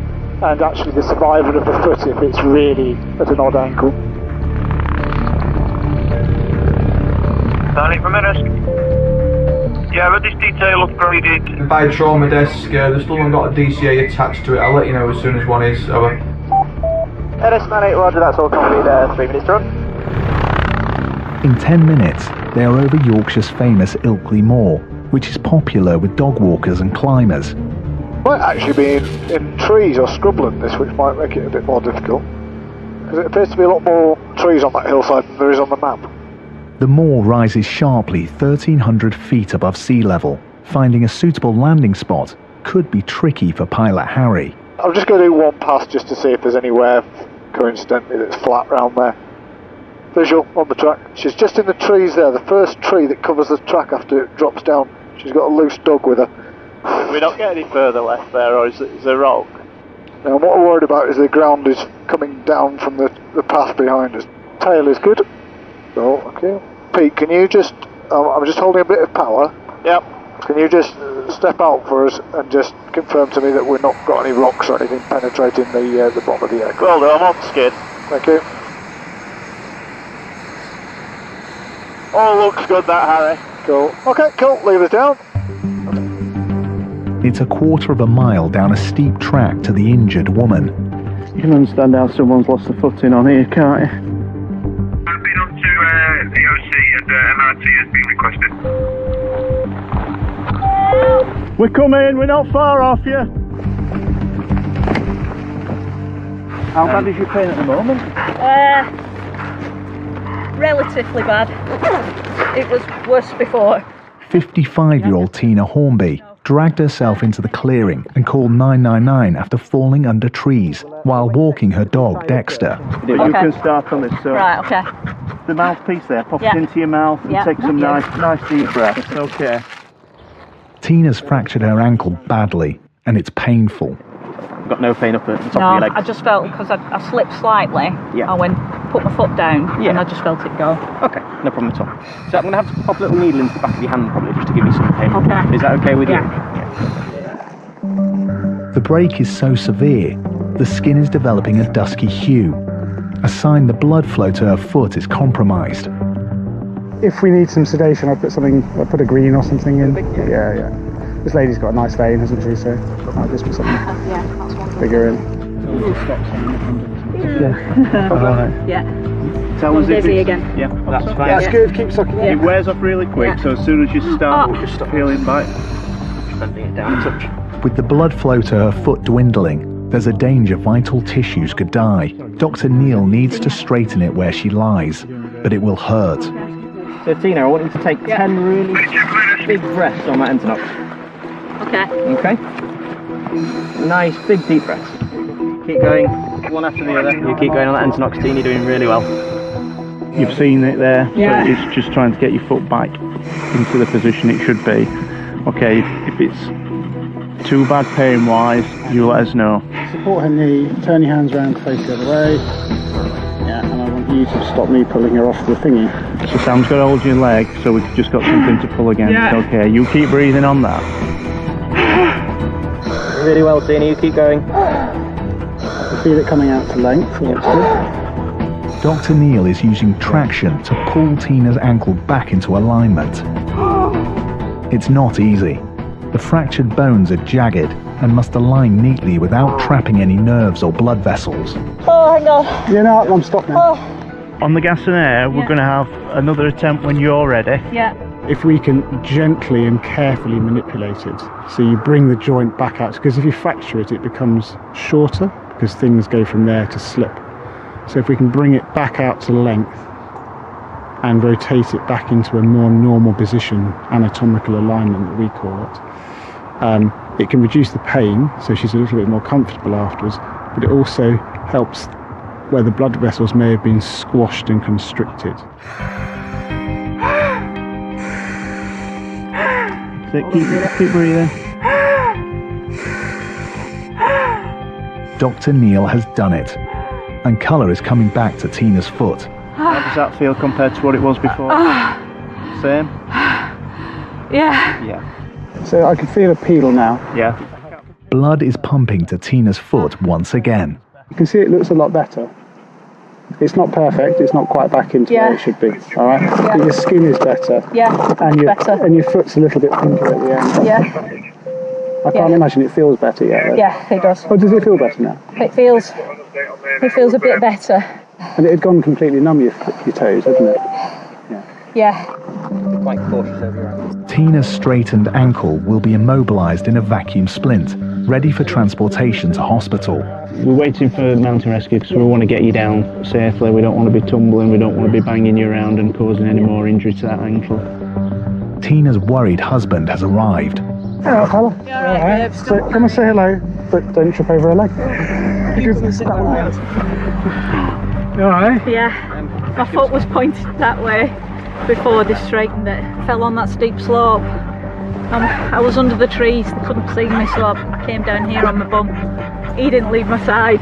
and actually the survival of the foot if it's really at an odd angle. Starting from Ennis. Yeah, I've had this detail upgraded. By a trauma desk, they've still not got a DCA attached to it. I'll let you know as soon as one is. Over. Ennis 98, roger, that's all complete there. 3 minutes to run. In 10 minutes, they are over Yorkshire's famous Ilkley Moor, which is popular with dog walkers and climbers. Might actually be in trees or scrubland this, which might make it a bit more difficult, because it appears to be a lot more trees on that hillside than there is on the map. The moor rises sharply 1,300 feet above sea level. Finding a suitable landing spot could be tricky for pilot Harry. I'm just going to do one pass just to see if there's anywhere, coincidentally, that's flat round there. Visual on the track. She's just in the trees there, the first tree that covers the track after it drops down. She's got a loose dog with her. We don't get any further left there, or is there rock? Now what we're worried about is the ground is coming down from the path behind us. Tail is good. Oh, okay. Pete, can you just, I'm just holding a bit of power. Yep. Can you just step out for us and just confirm to me that we've not got any rocks or anything penetrating the bottom of the aircraft? Well done, I'm off the skid. Thank you. All looks good, that, Harry. Cool. Okay, cool. Leave us down. It's a quarter of a mile down a steep track to the injured woman. You can understand how someone's lost a footing on here, can't you? I've been OC and MRT has been requested. We're coming, we're not far off you. How bad is your pain at the moment? Relatively bad. It was worse before. 55-year-old Tina Hornby dragged herself into the clearing and called 999 after falling under trees while walking her dog Dexter. You can start on this. So Right, okay. the mouthpiece there, pop Yeah. it into your mouth and Yeah. take some nice deep breaths. Okay. Tina's fractured her ankle badly and it's painful. Got no pain up at the top No, of your leg? I just felt, because I slipped slightly, Yeah. I put my foot down and I just felt it go. Okay, no problem at all. So I'm going to have to pop a little needle into the back of your hand probably just to give you some pain. Okay. Is that okay with you? The break is so severe, the skin is developing a dusky hue, a sign the blood flow to her foot is compromised. If we need some sedation, I'll put a green or something in. Yeah. This lady's got a nice vein, hasn't she? So I'll just put something bigger in. Yeah. Tell us if dizzy it's- again. Yeah, that's fine. That's good, keep sucking It wears off really quick, so as soon as you start, we'll just stop feeling back. Bending it down a touch. With the blood flow to her foot dwindling, there's a danger vital tissues could die. Dr. Neil needs to straighten it where she lies, but it will hurt. So Tina, I want you to take 10 really big breaths on that Entonox. Okay. Okay? Nice, big deep breaths. Keep going, one after the other. You keep going on that Entonox, Tina, you're doing really well. You've seen it there, Yeah. so it's just trying to get your foot back into the position it should be. Okay, if it's too bad pain-wise, you let us know. Support her knee, turn your hands around, face the other way. Yeah, and I want you to stop me pulling her off the thingy. So Sam's got to hold your leg, so we've just got something to pull against. Yeah. Okay, you keep breathing on that. Really well, Tina, you keep going. I feel it coming out to length, so that's good. Dr. Neil is using traction to pull Tina's ankle back into alignment. It's not easy. The fractured bones are jagged and must align neatly without trapping any nerves or blood vessels. Oh, hang on. Yeah, no, I'm stopped now. On the gas and air, we're going to have another attempt when you're ready. Yeah. If we can gently and carefully manipulate it, so you bring the joint back out, because if you fracture it, it becomes shorter, because things go from there to slip. So if we can bring it back out to length and rotate it back into a more normal position, anatomical alignment that we call it, it can reduce the pain, so she's a little bit more comfortable afterwards, but it also helps where the blood vessels may have been squashed and constricted. So keep breathing. Dr. Neil has done it, and colour is coming back to Tina's foot. How does that feel compared to what it was before? Same? Yeah. Yeah. So I can feel a peel now. Yeah. Blood is pumping to Tina's foot once again. You can see it looks a lot better. It's not perfect, it's not quite back into where it should be, alright? But your skin is better. Yeah, and your foot's a little bit pinker at the end. Yeah. I can't imagine it feels better yet. Though. Yeah, it does. Oh, does it feel better now? It feels a bit better. And it had gone completely numb, your toes, hadn't it? Yeah. Quite cautious over your ankle. Tina's straightened ankle will be immobilised in a vacuum splint, ready for transportation to hospital. We're waiting for mountain rescue because we want to get you down safely. We don't want to be tumbling, we don't want to be banging you around and causing any more injury to that ankle. Tina's worried husband has arrived. Hello, fella. Alright, So come and say hello, but don't trip over her leg. Alright. Yeah. My foot was pointed that way before they straightened it. Fell on that steep slope. I was under the trees, they couldn't see me, so I came down here on my bum. He didn't leave my side.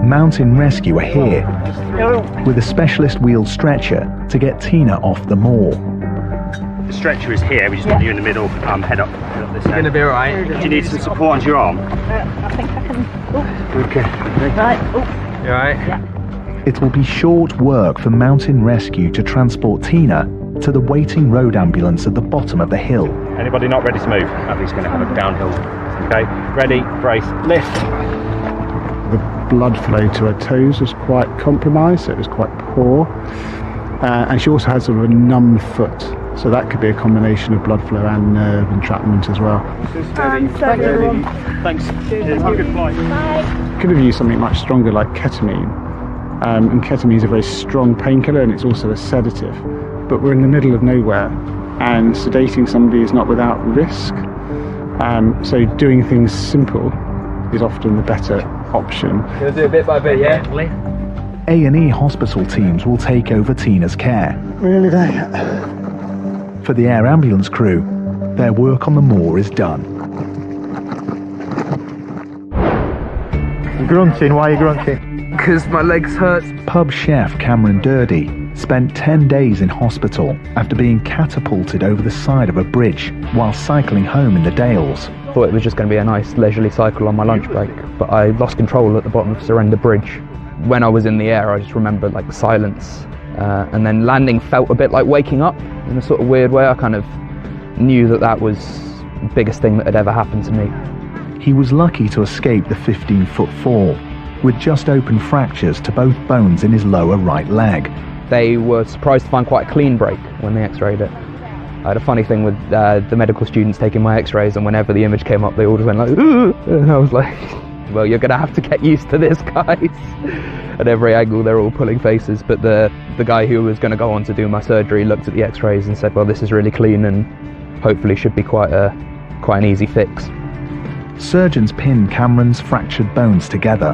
Mountain Rescue are here with a specialist wheeled stretcher to get Tina off the moor. The stretcher is here, we just want you in the middle, head up this You're going to be alright. Do you need some support on your arm? I think I can. Okay. Right. You alright? Yeah. It will be short work for Mountain Rescue to transport Tina to the waiting road ambulance at the bottom of the hill. Anybody not ready to move? Abby's going to have a downhill. Okay, ready, brace, lift. The blood flow to her toes was quite compromised, so it was quite poor. And she also had sort of a numb foot. So that could be a combination of blood flow and nerve entrapment as well. Thanks. Cheers. Have a good flight. Bye. Could have used something much stronger like ketamine. And ketamine is a very strong painkiller and it's also a sedative. But we're in the middle of nowhere and sedating somebody is not without risk. So doing things simple is often the better option. You'll do it bit by bit, yeah? A&E hospital teams will take over Tina's care. Really, they? For the air ambulance crew, their work on the moor is done. You're grunting, why are you grunting? Because my legs hurt. Pub chef Cameron Durdy spent 10 days in hospital after being catapulted over the side of a bridge while cycling home in the Dales. Thought it was just going to be a nice leisurely cycle on my lunch break, but I lost control at the bottom of Surrender Bridge. When I was in the air, I just remembered like the silence, and then landing felt a bit like waking up in a sort of weird way. I kind of knew that was the biggest thing that had ever happened to me. He was lucky to escape the 15-foot fall, with just open fractures to both bones in his lower right leg. They were surprised to find quite a clean break when they x-rayed it. I had a funny thing with the medical students taking my x-rays, and whenever the image came up they all just went like, "Ooh," and I was like, well, you're going to have to get used to this, guys. At every angle they're all pulling faces, but the guy who was going to go on to do my surgery looked at the x-rays and said, well, this is really clean and hopefully should be quite an easy fix. Surgeons pinned Cameron's fractured bones together,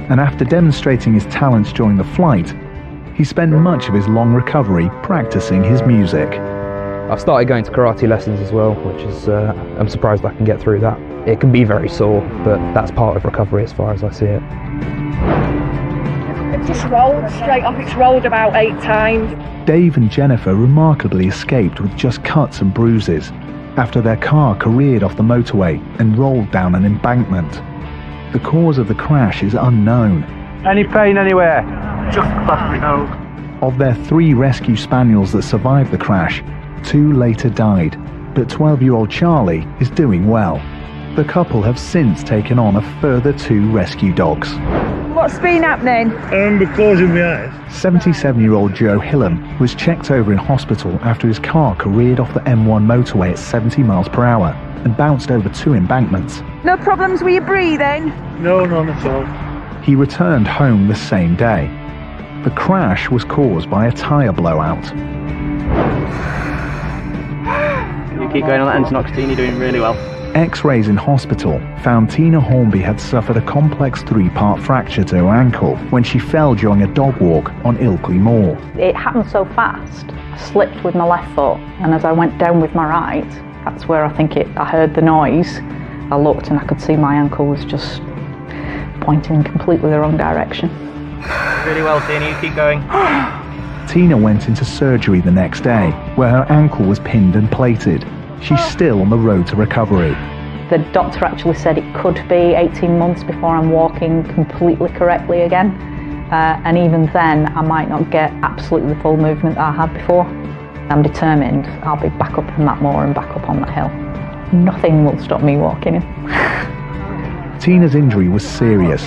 and after demonstrating his talents during the flight, he spent much of his long recovery practicing his music. I've started going to karate lessons as well, which is, I'm surprised I can get through that. It can be very sore, but that's part of recovery as far as I see it. It's just rolled straight off, it's rolled about 8 times. Dave and Jennifer remarkably escaped with just cuts and bruises after their car careered off the motorway and rolled down an embankment. The cause of the crash is unknown. Any pain anywhere? Just past me nose. Of their 3 rescue spaniels that survived the crash, 2 later died, but 12-year-old Charlie is doing well. The couple have since taken on a further 2 rescue dogs. What's been happening? I'm closing my eyes. 77-year-old Joe Hillam was checked over in hospital after his car careered off the M1 motorway at 70 miles per hour and bounced over 2 embankments. No problems with your breathing? No, none at all. He returned home the same day. The crash was caused by a tyre blowout. You keep going on that endonoxetine, you're doing really well. X-rays in hospital found Tina Hornby had suffered a complex 3-part fracture to her ankle when she fell during a dog walk on Ilkley Moor. It happened so fast, I slipped with my left foot, and as I went down with my right, that's where I heard the noise. I looked and I could see my ankle was just pointing completely the wrong direction. Really well, Tina, you keep going. Tina went into surgery the next day, where her ankle was pinned and plated. She's still on the road to recovery. The doctor actually said it could be 18 months before I'm walking completely correctly again. And even then, I might not get absolutely the full movement that I had before. I'm determined I'll be back up on that moor and back up on that hill. Nothing will stop me walking in. Tina's injury was serious.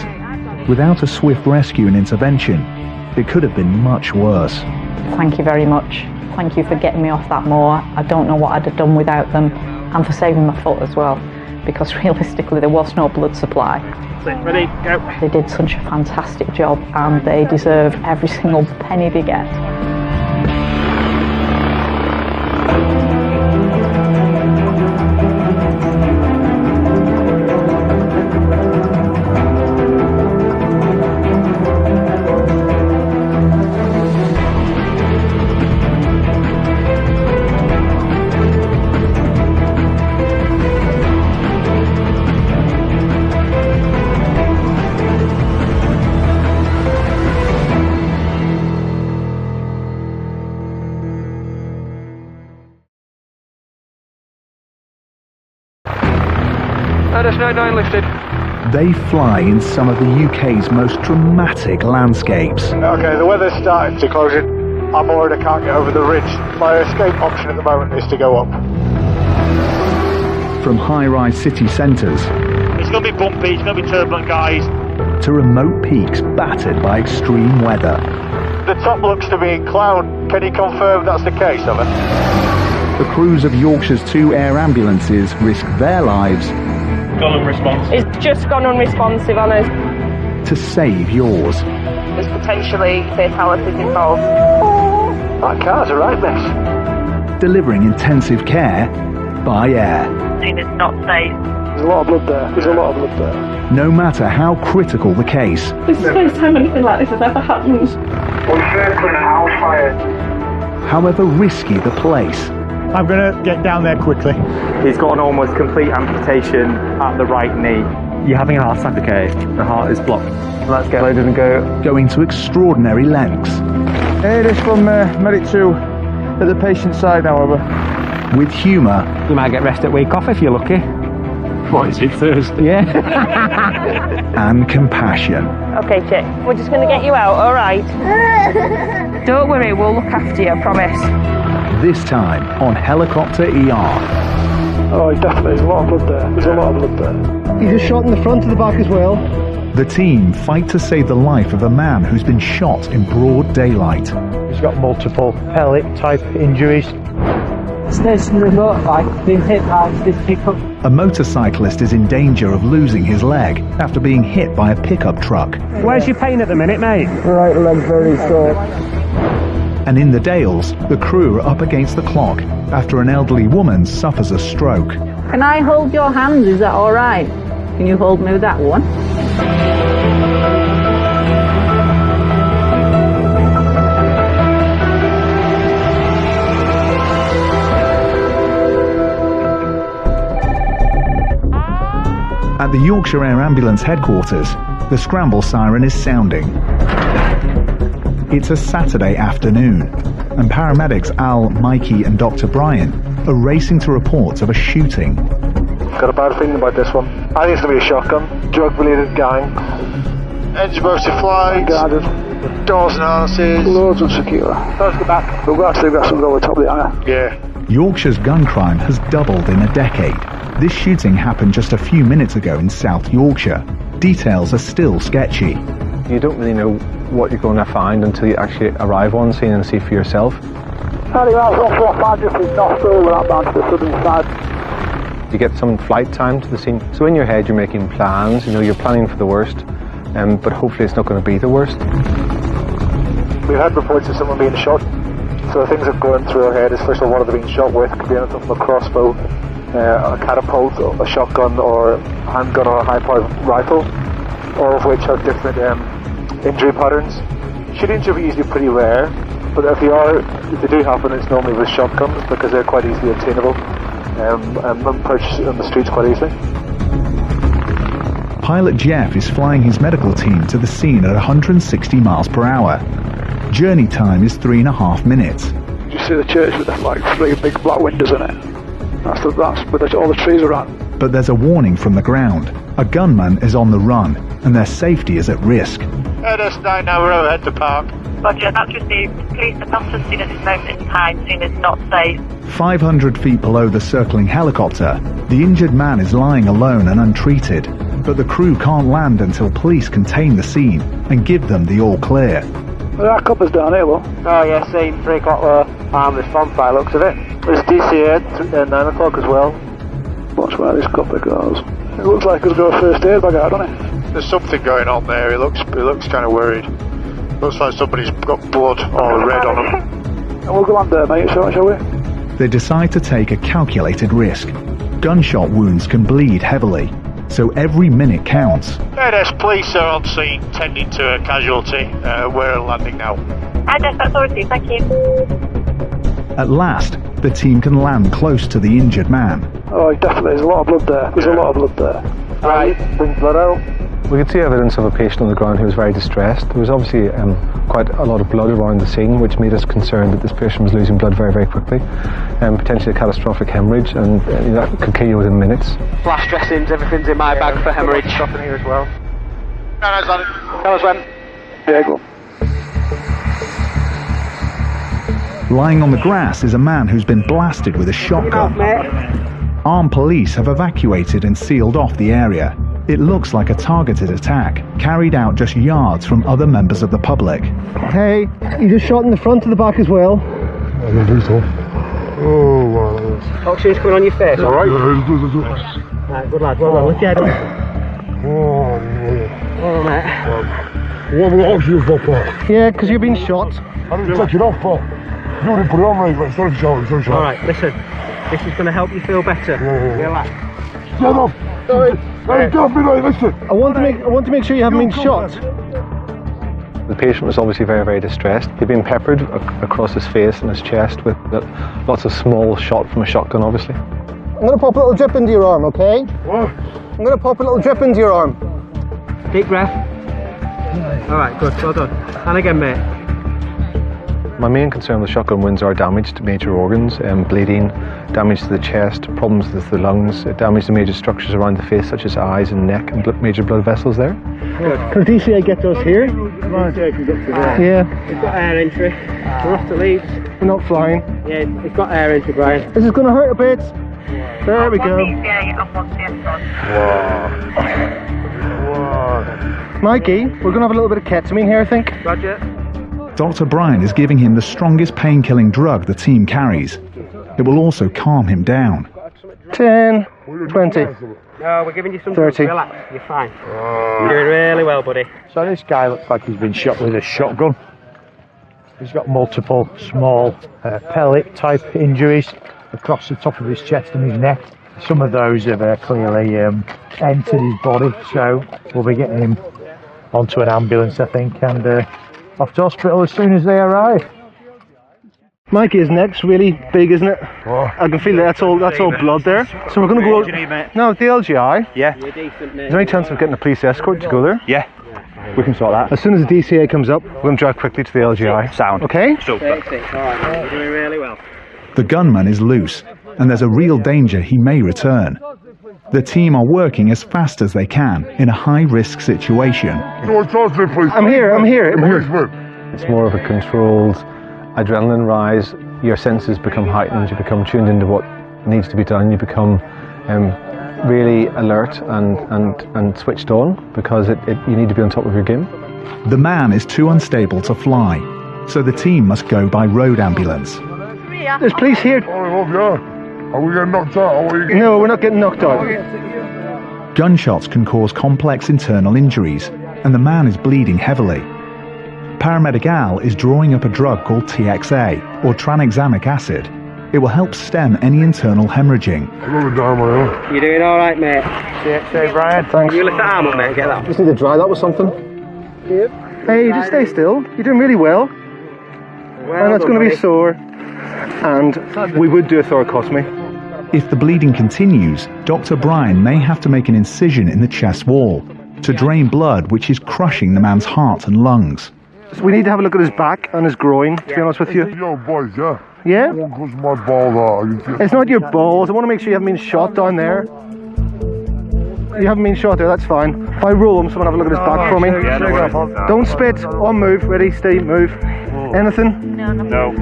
Without a swift rescue and intervention, it could have been much worse. Thank you very much. Thank you for getting me off that moor. I don't know what I'd have done without them, and for saving my foot as well, because realistically there was no blood supply. Ready, go. They did such a fantastic job and they deserve every single penny they get. Dash 99 lifted. They fly in some of the UK's most dramatic landscapes. Okay, the weather's starting to close in. I'm worried I can't get over the ridge. My escape option at the moment is to go up. From high-rise city centres... It's going to be bumpy, it's going to be turbulent, guys. ...to remote peaks battered by extreme weather. The top looks to be in cloud. Can you confirm that's the case, over? The crews of Yorkshire's 2 air ambulances risk their lives Gone unresponsive. It's just gone unresponsive on us. to save yours. There's potentially fatalities involved. That car's a right mess. Delivering intensive care by air. Scene is not safe. There's a lot of blood there. There's a lot of blood there. No matter how critical the case, This is the first time anything like this has ever happened. We're circling a house fire. however risky the place. I'm going to get down there quickly. He's got an almost complete amputation at the right knee. You're having a heart attack, okay? The heart is blocked. Let's get loaded and go. Going to extraordinary lengths. It is from Medic 2 at the patient's side, however. With humour. You might get rest at week off if you're lucky. What is it, Thursday? Yeah. And compassion. Okay, chick, we're just going to get you out, alright? Don't worry, we'll look after you, I promise. This time on Helicopter ER. Oh, definitely. There's a lot of blood there. There's a lot of blood there. He's just shot in the front of the back as well. The team fight to save the life of a man who's been shot in broad daylight. He's got multiple pellet type injuries. Stationary motorbike being hit by this pickup. A motorcyclist is in danger of losing his leg after being hit by a pickup truck. Where's your pain at the minute, mate? Right leg very sore. And in the Dales, the crew are up against the clock after an elderly woman suffers a stroke. Can I hold your hands? Is that all right? Can you hold me with that one? At the Yorkshire Air Ambulance headquarters, the scramble siren is sounding. It's a Saturday afternoon, and paramedics Al, Mikey and Dr. Brian are racing to reports of a shooting. Got a bad feeling about this one. I think it's going to be a shotgun. Drug-related gang. Engine bursted flights. Guarded. Doors and harnesses. Loads unsecure. Let's go back. We've actually got some over top of the hangar. Yeah. Yorkshire's gun crime has doubled in a decade. This shooting happened just a few minutes ago in South Yorkshire. Details are still sketchy. You don't really know what you're going to find until you actually arrive on scene and see for yourself. You get some flight time to the scene. So in your head you're making plans, you're planning for the worst, but hopefully it's not going to be the worst. We've had reports of someone being shot. So the things that go in through our head is, first of all, what are they being shot with? Could be anything from a crossbow, a catapult, a shotgun, or a handgun, or a high-powered rifle, all of which have different injury patterns. Shootings are usually pretty rare, but if they do happen, it's normally with shotguns because they're quite easily obtainable and purchased on the streets quite easily. Pilot Jeff is flying his medical team to the scene at 160 miles per hour. Journey time is 3.5 minutes. You see the church with the, 3 big black windows in it? That's where all the trees are at. But there's a warning from the ground. A gunman is on the run, and their safety is at risk. NS9 now, we're overhead to park. Roger, that's received. Please the not seen at this moment in time. Scene is not safe. 500 feet below the circling helicopter, the injured man is lying alone and untreated, but the crew can't land until police contain the scene and give them the all clear. There are coppers down here, though. Oh yeah, same 3 o'clock arm response by looks of it. There's DCA at 9 o'clock as well. Watch where this copper goes. It looks like it's got a first aid bag out, doesn't it? There's something going on there. He looks kind of worried. Looks like somebody's got blood or red on him. And we'll go on there, mate, shall we? They decide to take a calculated risk. Gunshot wounds can bleed heavily, so every minute counts. NS police are on scene, tending to a casualty. We're landing now. NS, that's all received, thank you. At last, the team can land close to the injured man. Oh, definitely, there's a lot of blood there. There's a lot of blood there. Right, bring blood out. We could see evidence of a patient on the ground who was very distressed. There was obviously quite a lot of blood around the scene, which made us concerned that this patient was losing blood very, very quickly, potentially a catastrophic hemorrhage, and that could kill you within minutes. Flash dressings, everything's in my bag for hemorrhage. Stuff in here as well. Tell us when. Yeah, go on. Lying on the grass is a man who's been blasted with a shotgun. Armed police have evacuated and sealed off the area. It looks like a targeted attack, carried out just yards from other members of the public. Hey, you just shot in the front of the back as well. I don't think so. Oh, wow. Oxygen's coming on your face. All right. Right, good lad, well done. Lift your head up. Oh, mate. What about oxygen for, Paul? Yeah, because you've been shot. I didn't take it off, Paul. You didn't put it on, mate. Like, sorry, sorry. Alright, listen. This is going to help you feel better. Relax. Get off! Sorry. Hey, get off me, mate, listen. I want to make sure you haven't been shot. The patient was obviously very, very distressed. He'd been peppered across his face and his chest with lots of small shot from a shotgun, obviously. I'm going to pop a little drip into your arm, okay? What? I'm going to pop a little drip into your arm. Deep breath. Alright, good, well done. And again, mate. My main concern with shotgun wounds are damage to major organs, bleeding, damage to the chest, problems with the lungs, damage to major structures around the face such as eyes and neck and major blood vessels there. Good. Can DCA get us here? DCA can get to there. Yeah. It's got air entry. We're off to Leeds. We're not flying. Yeah, it's got air entry, Brian. This is going to hurt a bit. There we go. Mikey, we're going to have a little bit of ketamine here, I think. Roger. Dr. Brian is giving him the strongest pain-killing drug the team carries. It will also calm him down. 10, 20. No, we're giving you some 30. Relax, you're fine. You're doing really well, buddy. So this guy looks like he's been shot with a shotgun. He's got multiple small pellet type injuries across the top of his chest and his neck. Some of those have clearly entered his body, so we'll be getting him onto an ambulance, I think, and off to hospital as soon as they arrive. Mikey, his neck's really big, isn't it? Oh. I can feel it. That's all blood there. So we're going to go. No, the LGI. Yeah. Is there any chance of getting a police escort to go there? Yeah. We can sort that. As soon as the DCA comes up, we're going to drive quickly to the LGI. Sound. Okay? Super. Alright, you're doing really well. The gunman is loose, and there's a real danger he may return. The team are working as fast as they can in a high-risk situation. I'm here. It's more of a controlled adrenaline rise. Your senses become heightened, you become tuned into what needs to be done, you become really alert and switched on because you need to be on top of your game. The man is too unstable to fly, so the team must go by road ambulance. There's police here. Are we getting knocked out? No, we're not getting knocked out. Gunshots can cause complex internal injuries, and the man is bleeding heavily. Paramedic Al is drawing up a drug called TXA, or tranexamic acid. It will help stem any internal hemorrhaging. You're doing alright, mate. TXA, Brian. Thanks. You lift that arm up, mate, get that. Just need to dry that with something. Yep. Hey, just stay still. You're doing really well. And it's going to be sore. And we would do a thoracotomy. If the bleeding continues, Dr. Brian may have to make an incision in the chest wall to drain blood which is crushing the man's heart and lungs. So we need to have a look at his back and his groin, to be honest with you. Yo, boys, yeah? Yeah? Because my balls are. It's not your balls. I want to make sure you haven't been shot down there. You haven't been shot there, that's fine. If I roll him, someone have a look at his back for me. Yeah, Don't spit or move. Ready, stay, move. Anything? No.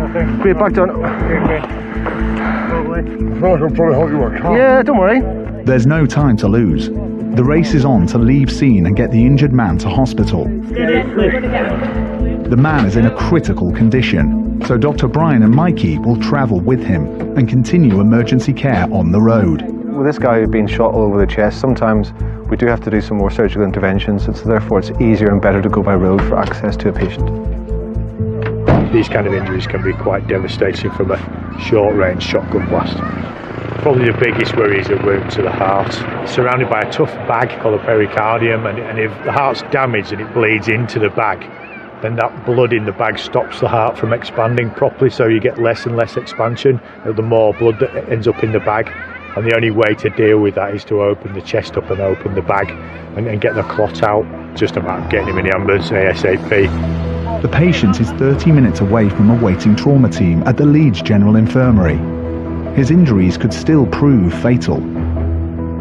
Great, back down. I feel like I'm trying to help you. I can't. Yeah, don't worry. There's no time to lose. The race is on to leave scene and get the injured man to hospital. The man is in a critical condition, so Dr. Brian and Mikey will travel with him and continue emergency care on the road. With this guy being shot all over the chest, sometimes we do have to do some more surgical interventions, and so therefore it's easier and better to go by road for access to a patient. These kind of injuries can be quite devastating from a short-range shotgun blast. Probably the biggest worry is a wound to the heart. Surrounded by a tough bag called a pericardium, and if the heart's damaged and it bleeds into the bag, then that blood in the bag stops the heart from expanding properly, so you get less and less expansion, the more blood that ends up in the bag. And the only way to deal with that is to open the chest up and open the bag and get the clot out. Just a matter of getting him in the ambulance ASAP. The patient is 30 minutes away from a waiting trauma team at the Leeds General Infirmary. His injuries could still prove fatal.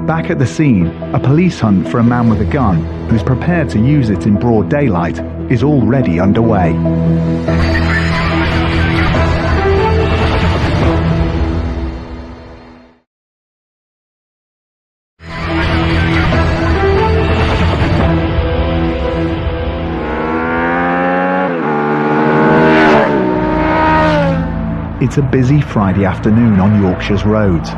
Back at the scene, a police hunt for a man with a gun who's prepared to use it in broad daylight is already underway. It's a busy Friday afternoon on Yorkshire's roads,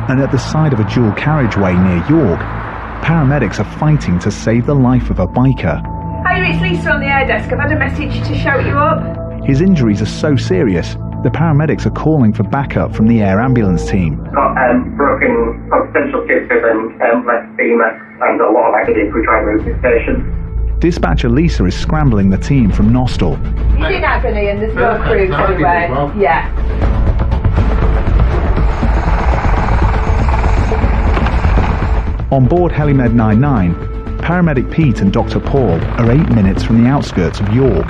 and at the side of a dual carriageway near York, paramedics are fighting to save the life of a biker. Hi, it's Lisa on the air desk. I've had a message to shout you up. His injuries are so serious, the paramedics are calling for backup from the air ambulance team. Got broken potential kisses and left femur and a lot of accidents. We try and move this patient. Dispatcher Lisa is scrambling the team from Nostell. He's in agony and there's no crews anywhere. Yeah. On board Helimed 99, paramedic Pete and Dr. Paul are 8 minutes from the outskirts of York.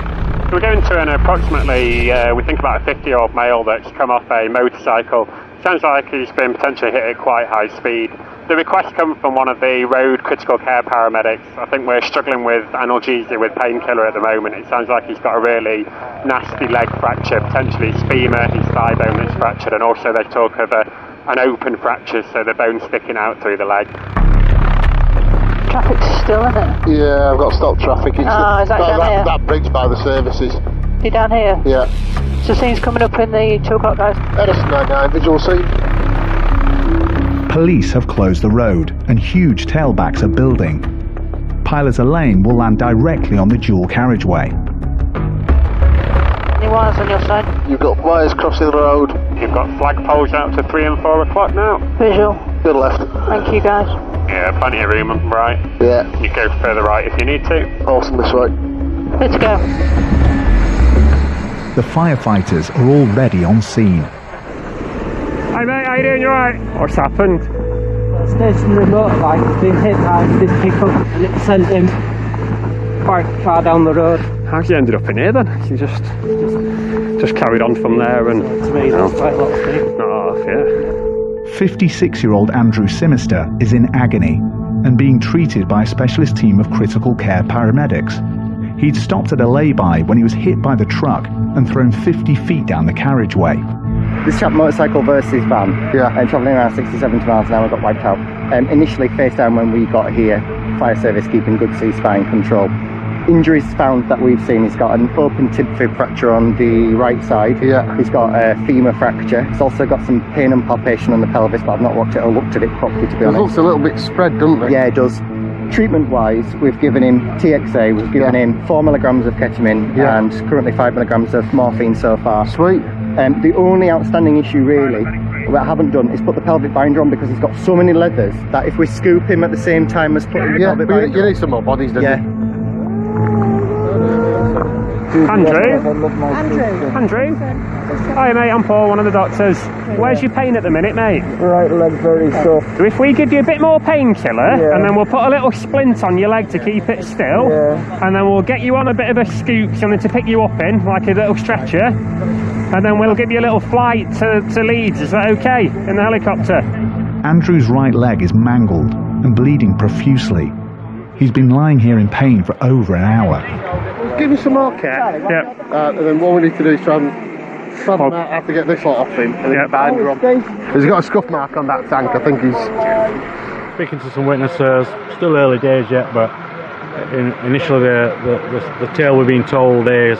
We're going to an approximately, we think about a 50-year-old male that's come off a motorcycle. Sounds like he's been potentially hit at quite high speed. The request comes from one of the road critical care paramedics. I think we're struggling with analgesia with painkiller at the moment. It sounds like he's got a really nasty leg fracture, potentially his femur, his thigh bone that's fractured, and also they talk of an open fracture, so the bone's sticking out through the leg. Traffic's still, isn't it? Yeah, I've got stopped traffic. It's is that down here? That bridge by the services. You down here? Yeah. So scene's coming up in the 2 o'clock, guys? Edison 99, visual scene. Police have closed the road and huge tailbacks are building. Pilots Lane will land directly on the dual carriageway. Any wires on your side? You've got wires crossing the road. You've got flagpoles out to 3 and 4 o'clock now. Visual. To the left. Thank you, guys. Yeah, plenty of room on the right. Yeah. You go further right if you need to. Awesome, this way. Let's go. The firefighters are already on scene. Hi mate, how you doing? You alright? What's happened? Stationary motorbike has been hit by this pickup and it sent him quite far down the road. How's he ended up in here then? He just carried on from there and... To me, that's quite a lot of speed. Not half, yeah. 56-year-old Andrew Simister is in agony and being treated by a specialist team of critical care paramedics. He'd stopped at a lay-by when he was hit by the truck and thrown 50 feet down the carriageway. This chap motorcycle versus van, and travelling around 60-70 miles an hour, got wiped out. Initially face down when we got here, fire service keeping good C-spine control. Injuries found that we've seen, he's got an open tib fib fracture on the right side. Yeah. He's got a femur fracture. He's also got some pain and palpation on the pelvis, but I've not looked at it properly, to be honest. It looks a little bit spread, doesn't it? Yeah, it does. Treatment-wise, we've given him TXA, we've given him 4 milligrams of ketamine and currently 5 milligrams of morphine so far. Sweet. The only outstanding issue really that I haven't done is put the pelvic binder on, because he's got so many leathers that if we scoop him at the same time as putting the pelvic binder you need some more bodies, don't you? Andrew? Hi mate, I'm Paul, one of the doctors. Where's your pain at the minute, mate? Right leg very soft. So if we give you a bit more painkiller, and then we'll put a little splint on your leg to keep it still, and then we'll get you on a bit of a scoop, something to pick you up in, like a little stretcher, and then we'll give you a little flight to Leeds. Is that okay? In the helicopter? Andrew's right leg is mangled and bleeding profusely. He's been lying here in pain for over an hour. Give him some more care. Yep. And then what we need to do is try and I have to get this lot off him and get binder on. He's got a scuff mark on that tank. I think he's... Speaking to some witnesses, still early days yet, but initially the tale we've been told is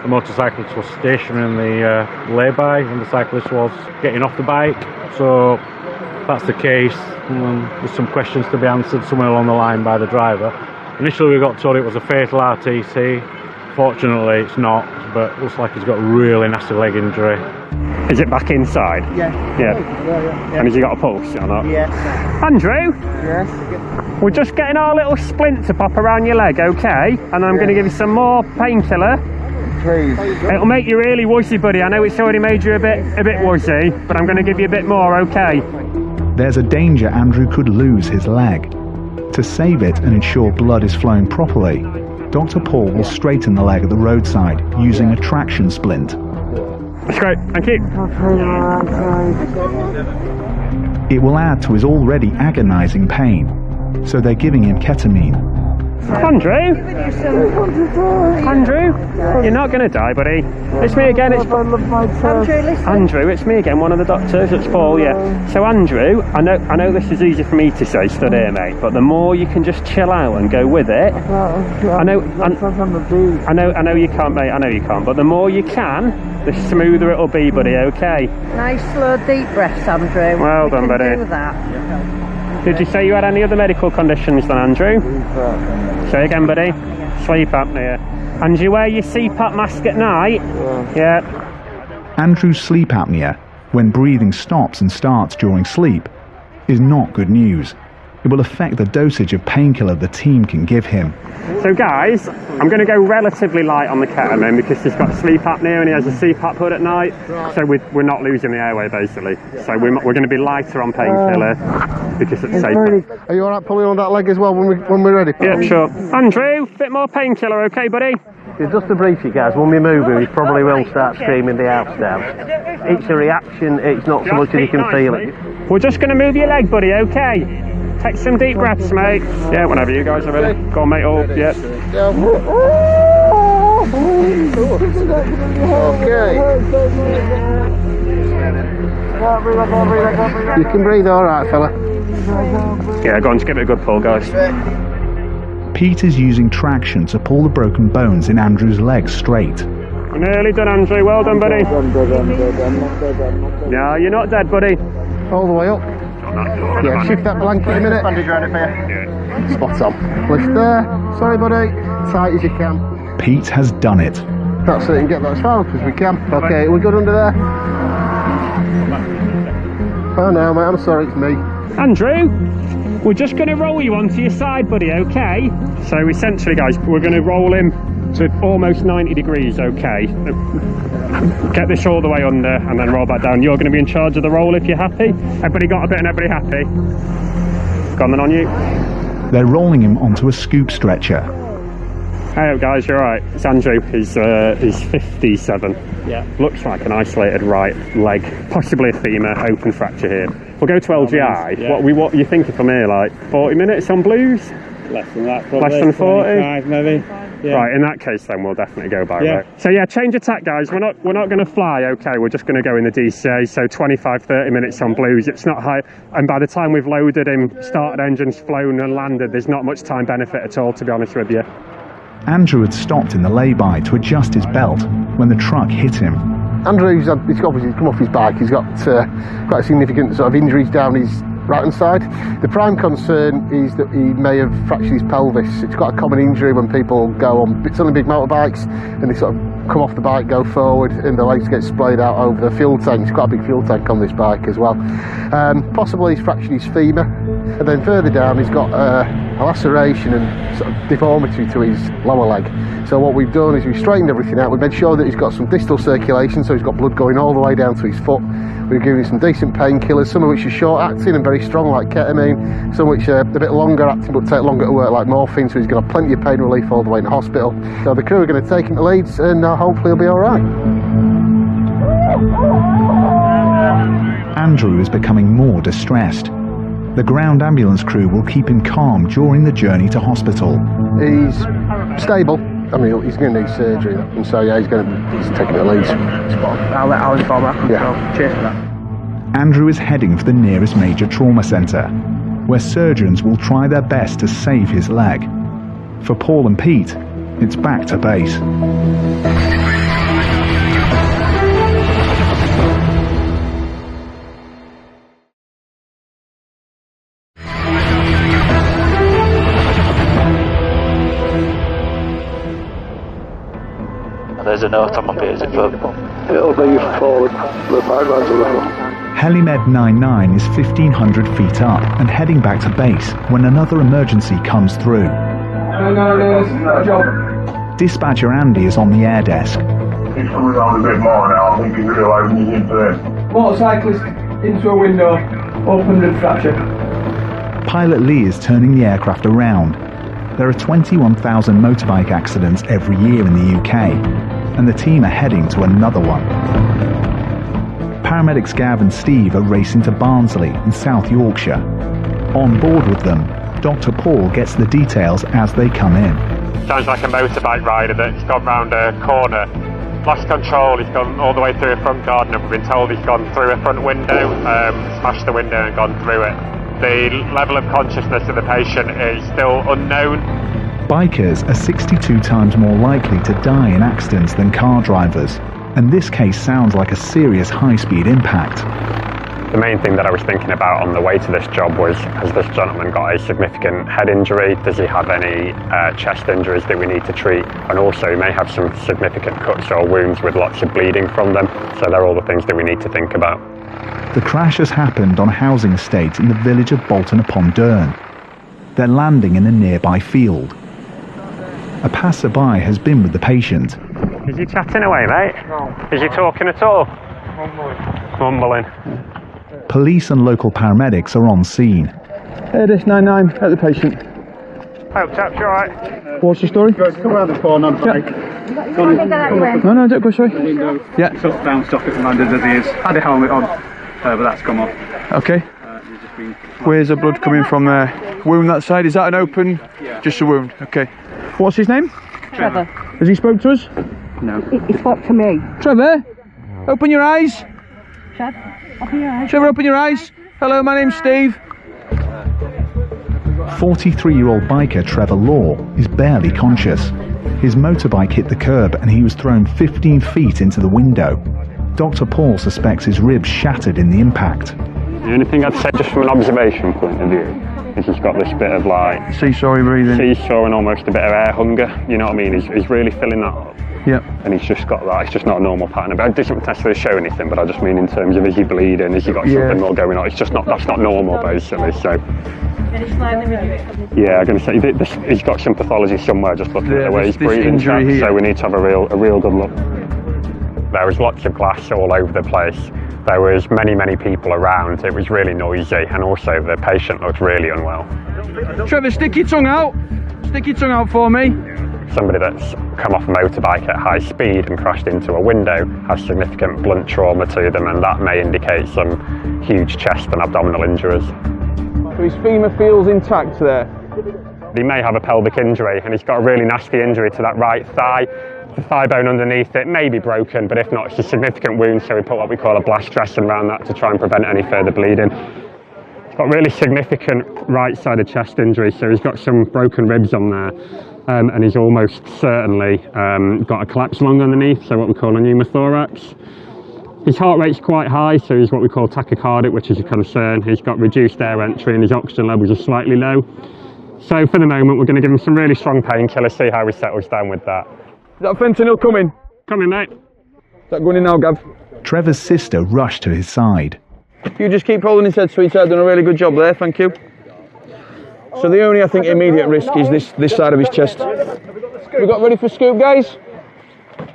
the motorcyclist was stationary in the lay-by and the cyclist was getting off the bike. So if that's the case, there's some questions to be answered somewhere along the line by the driver. Initially we got told it was a fatal RTC. Fortunately it's not, but looks like he's got a really nasty leg injury. Is it back inside? Yeah. And has he got a pulse or not? Yeah. Andrew? Yes? We're just getting our little splint to pop around your leg, okay? And I'm going to give you some more painkiller. Please. It'll make you really wuzzy, buddy. I know it's already made you a bit wuzzy, but I'm going to give you a bit more, okay? There's a danger Andrew could lose his leg. To save it and ensure blood is flowing properly, Dr. Paul will straighten the leg at the roadside using a traction splint. That's great, thank you. It will add to his already agonising pain, so they're giving him ketamine. Andrew? Andrew? You're not going to die, buddy. It's me again, Andrew, it's me again, one of the doctors. It's Paul, yeah. So Andrew, I know this is easy for me to say, stood here, mate, but the more you can just chill out and go with it. I know you can't, mate, I know you can't, but the more you can, the smoother it'll be, buddy, okay? Nice slow deep breaths, Andrew. Well done, can buddy. Do that. Did you say you had any other medical conditions then, Andrew? Say again, buddy. Sleep apnea. And you wear your CPAP mask at night? Yeah. Andrew's sleep apnea, when breathing stops and starts during sleep, is not good news. It will affect the dosage of painkiller the team can give him. So guys, I'm going to go relatively light on the ketamine because he's got sleep apnea and he has a CPAP hood at night, so we're not losing the airway basically. So we're going to be lighter on painkiller because it's safer. Are you alright pulling on that leg as well when we're ready? Yeah, sure. Andrew, bit more painkiller, okay buddy? Yeah, just to brief you guys, when we move him, he probably will start screaming the house down. It's a reaction, it's not so much as you can feel it. We're just going to move your leg, buddy, okay? Take some deep breaths, mate. Yeah, whenever you guys are ready. Go on, mate, up, yeah. Okay. You can breathe alright, fella. Yeah, go on, just give it a good pull, guys. Pete is using traction to pull the broken bones in Andrew's legs straight. You're nearly done, Andrew. Well done, buddy. No, you're not dead, buddy. All the way up. Yeah, shift that blanket a minute. Bandage around it for you. Spot on. Lift there. Sorry, buddy. Tight as you can. Pete has done it. That's it, and get that as far up as we can. Okay, we're good under there. Oh no, mate, I'm sorry, it's me. Andrew, we're just going to roll you onto your side, buddy, okay? So essentially, guys, we're going to roll him to almost 90 degrees, okay? Get this all the way under and then roll that down. You're going to be in charge of the roll if you're happy. Everybody got a bit and everybody happy? Go on then, on you. They're rolling him onto a scoop stretcher. Hey guys, you're right. It's Andrew. He's 57. Yeah. Looks like an isolated right leg, possibly a femur, open fracture here. We'll go to LGI. Yeah. What are you thinking from here? Like 40 minutes on blues? Less than that, probably. Less than 40? 25 maybe. Yeah. Right, in that case then we'll definitely go by road. So yeah, change of tack, guys. We're not going to fly, okay? We're just going to go in the DCA. So 25-30 minutes on blues. It's not high, and by the time we've loaded him, started engines, flown and landed, there's not much time benefit at all, to be honest with you. Andrew had stopped in the lay-by to adjust his belt when the truck hit him. Andrew's obviously come off his bike. He's got quite significant sort of injuries down his right-hand side. The prime concern is that he may have fractured his pelvis. It's quite a common injury when people go on certainly big motorbikes and they sort of come off the bike, go forward, and the legs get splayed out over the fuel tank. It's quite a big fuel tank on this bike as well. Possibly he's fractured his femur, and then further down he's got a laceration and sort of deformity to his lower leg. So what we've done is we've straightened everything out. We've made sure that he's got some distal circulation, so he's got blood going all the way down to his foot. We've given him some decent painkillers, some of which are short acting and very strong like ketamine, some which are a bit longer acting but take longer to work like morphine, so he's going to have plenty of pain relief all the way in the hospital. So the crew are going to take him to Leeds and hopefully he'll be alright. Andrew is becoming more distressed. The ground ambulance crew will keep him calm during the journey to hospital. He's stable. I mean, he's going to need surgery, and so yeah, he's taking the Leeds. I'll let Alan inform that. Yeah. Cheers for that. Andrew is heading for the nearest major trauma centre, where surgeons will try their best to save his leg. For Paul and Pete, it's back to base. There's a note on my page, it'll be forward, the pipelines are level. Helimed 99 is 1,500 feet up and heading back to base when another emergency comes through. Dispatcher Andy is on the air desk. It's coming on a bit more now, I think he's realising he's into this. Motorcyclist into a window, opened and fractured. Pilot Lee is turning the aircraft around. There are 21,000 motorbike accidents every year in the UK, and the team are heading to another one. Paramedics Gav and Steve are racing to Barnsley in South Yorkshire. On board with them, Dr. Paul gets the details as they come in. Sounds like a motorbike rider that's gone round a corner. Lost control, he's gone all the way through a front garden, and we've been told he's gone through a front window, smashed the window and gone through it. The level of consciousness of the patient is still unknown. Bikers are 62 times more likely to die in accidents than car drivers. And this case sounds like a serious high-speed impact. The main thing that I was thinking about on the way to this job was, has this gentleman got a significant head injury? Does he have any chest injuries that we need to treat? And also he may have some significant cuts or wounds with lots of bleeding from them. So they're all the things that we need to think about. The crash has happened on a housing estate in the village of Bolton-upon-Dearne. They're landing in a nearby field. A passerby has been with the patient. Is he chatting away, mate? No. Is he talking at all? Mumbling. Police and local paramedics are on scene. This 99 at the patient. Oh, chaps, you alright? What's the story? Come around the corner on bike. No, don't go, sorry. Yeah. Shut down, stop it, landed as he is. Had a helmet on, but that's come off. Okay. Where's the blood coming from there? Wound that side, is that an open? Yeah. Just a wound, okay. What's his name? Trevor. Has he spoke to us? No. He spoke to me. Trevor, open your eyes. Trev, open your eyes. Trevor, open your eyes. Hello, my name's Steve. 43-year-old biker Trevor Law is barely conscious. His motorbike hit the curb and he was thrown 15 feet into the window. Dr. Paul suspects his ribs shattered in the impact. The only thing I'd say just from an observation point of view is he's got this bit of like seesaw breathing, seesaw and almost a bit of air hunger, you know what I mean? He's really filling that up. Yep. And he's just got that, it's just not a normal pattern. But it doesn't necessarily show anything, but I just mean in terms of is he bleeding, has he got something more going on? It's just not, that's not normal basically, so. Yeah, I'm going to say he's got some pathology somewhere just looking at the way he's breathing, so we need to have a real good look. There was lots of glass all over the place. There was many people around. It was really noisy, and also the patient looked really unwell. Trevor, stick your tongue out. Stick your tongue out for me. Somebody that's come off a motorbike at high speed and crashed into a window has significant blunt trauma to them, and that may indicate some huge chest and abdominal injuries. So his femur feels intact there. He may have a pelvic injury, and he's got a really nasty injury to that right thigh. The thigh bone underneath it may be broken, but if not, it's a significant wound, so we put what we call a blast dressing around that to try and prevent any further bleeding. He's got really significant right-sided chest injury, so he's got some broken ribs on there, and he's almost certainly got a collapsed lung underneath, so what we call a pneumothorax. His heart rate's quite high, so he's what we call tachycardic, which is a concern. He's got reduced air entry and his oxygen levels are slightly low. So for the moment, we're going to give him some really strong painkillers, see how he settles down with that. Is that fentanyl coming? Coming, mate. Is that going in now, Gav? Trevor's sister rushed to his side. You just keep holding his head, sweetheart. Done a really good job there, thank you. So the only, I think, immediate risk is this side of his chest. We got ready for scoop, guys?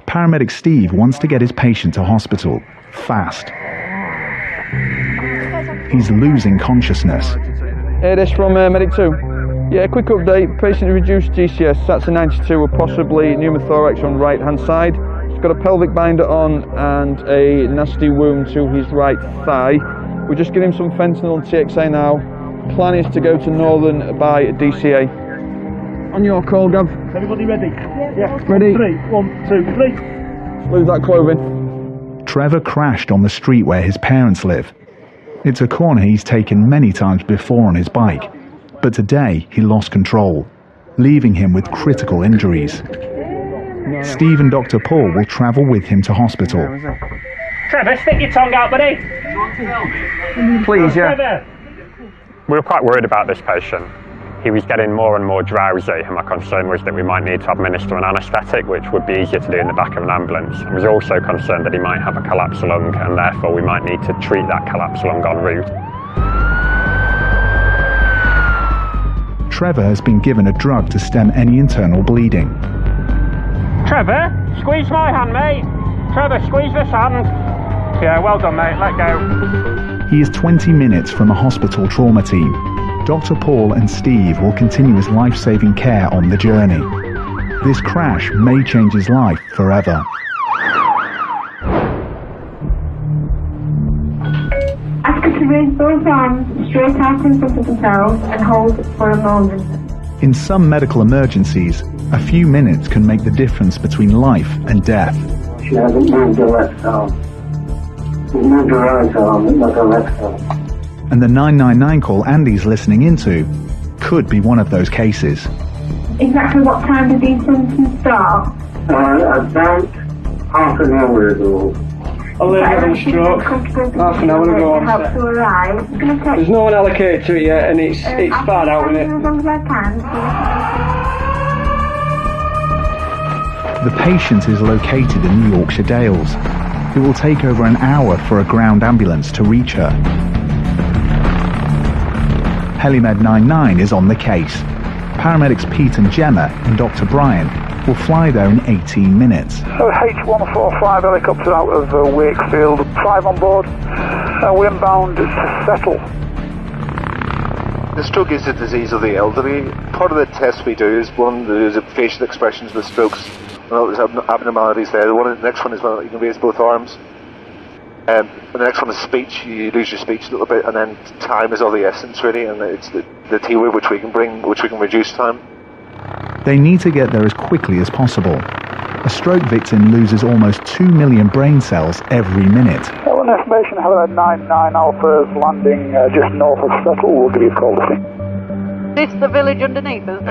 Paramedic Steve wants to get his patient to hospital, fast. He's losing consciousness. Hey, this from Medic 2. Yeah, quick update. Patient reduced GCS, that's a 92 with possibly pneumothorax on right hand side. He's got a pelvic binder on and a nasty wound to his right thigh. We're just getting some fentanyl and TXA now. Plan is to go to Northern by DCA. On your call, Gav. Everybody ready? Yeah. Ready? 3, 1, 2, 3. Lose that clothing. Trevor crashed on the street where his parents live. It's a corner he's taken many times before on his bike, but today he lost control, leaving him with critical injuries. Steve and Dr. Paul will travel with him to hospital. Trevor, stick your tongue out, buddy. Please, yeah. Trevor. We were quite worried about this patient. He was getting more and more drowsy, and my concern was that we might need to administer an anaesthetic, which would be easier to do in the back of an ambulance. I was also concerned that he might have a collapsed lung, and therefore we might need to treat that collapsed lung en route. Trevor has been given a drug to stem any internal bleeding. Trevor, squeeze my hand, mate. Trevor, squeeze this hand. Yeah, well done, mate. Let go. He is 20 minutes from a hospital trauma team. Dr. Paul and Steve will continue his life-saving care on the journey. This crash may change his life forever. Ask her to raise both arms straight out in front of themselves and hold for a moment. In some medical emergencies, a few minutes can make the difference between life and death. She hasn't moved her left arm. She's moved her right arm, but not her left arm. And the 999 call Andy's listening into could be one of those cases. Exactly what time did these symptoms start? About half an hour ago. A lady had a stroke half an hour ago on set. There's no one allocated to it yet, and it's bad out, isn't it? The patient is located in the Yorkshire Dales. It will take over an hour for a ground ambulance to reach her. Helimed 99 is on the case. Paramedics Pete and Gemma and Dr. Brian will fly there in 18 minutes. H145 helicopter out of Wakefield, 5 on board. We're inbound to Settle. The stroke is a disease of the elderly. Part of the test we do is the facial expressions with strokes. There's abnormalities there. The next one is when you can raise both arms. And the next one is speech. You lose your speech a little bit, and then time is of the essence, really, and it's the T word which we can reduce time. They need to get there as quickly as possible. A stroke victim loses almost 2 million brain cells every minute. An estimation of Helimed 99 Alpha is landing just north of Settle. We'll give you a call to see. Is this the village underneath us?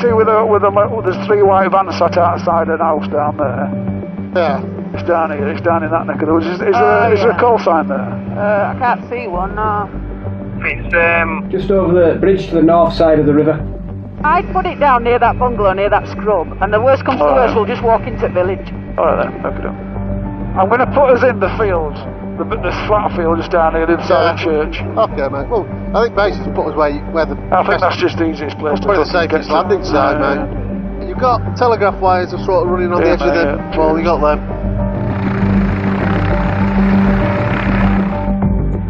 See, there's 3 white vans sat outside an house down there. Yeah. It's down here, it's down in that neck of the woods. Is there a call sign there? I can't see one, no. It's just over the bridge to the north side of the river. I'd put it down near that bungalow, near that scrub, and the worst comes to worst, we'll just walk into the village. Alright then, okay. I'm going to put us in the field, the flat field just down here inside the church. Okay, mate. Well, I think basically put us where the... I think that's just the easiest place to the safest landing side, mate. You've got telegraph wires are sort of running on the edge of the wall, you got them.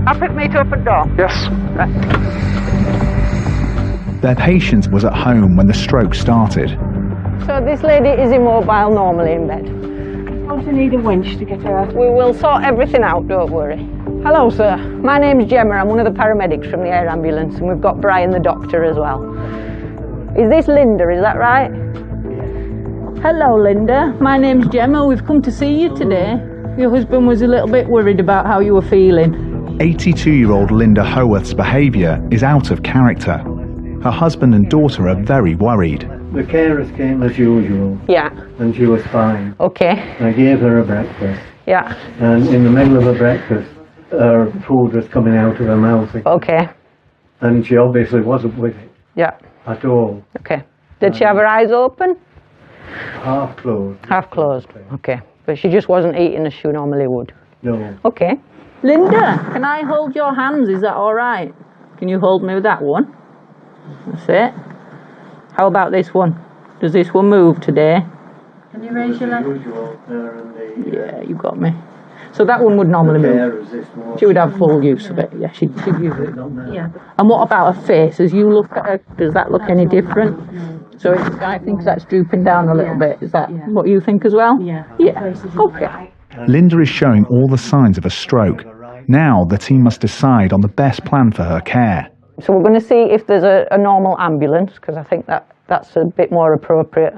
Happy for me to open door? Yes. Their patient was at home when the stroke started. So this lady is immobile normally in bed. Don't you need a winch to get her out? We will sort everything out, don't worry. Hello sir, my name's Gemma, I'm one of the paramedics from the air ambulance, and we've got Brian the doctor as well. Is this Linda, is that right? Hello, Linda. My name's Gemma. We've come to see you today. Your husband was a little bit worried about how you were feeling. 82-year-old Linda Howarth's behaviour is out of character. Her husband and daughter are very worried. The carers came as usual. Yeah. And she was fine. Okay. I gave her a breakfast. Yeah. And in the middle of her breakfast, her food was coming out of her mouth. Okay. And she obviously wasn't with it. Yeah. At all. Okay. Did she have her eyes open? Half closed. Half closed. Okay. But she just wasn't eating as she normally would. No. Okay. Linda, can I hold your hands? Is that all right? Can you hold me with that one? That's it. How about this one? Does this one move today? Can you raise your leg? Yeah, you got me. So that one would normally move. She would have full use of it. Yeah, she'd use it. Yeah. And what about her face? As you look at her, does that look any different? So I think that's drooping down a little bit. Is that what you think as well? Yeah. Yeah. Okay. Linda is showing all the signs of a stroke. Now the team must decide on the best plan for her care. So we're going to see if there's a normal ambulance, because I think that's a bit more appropriate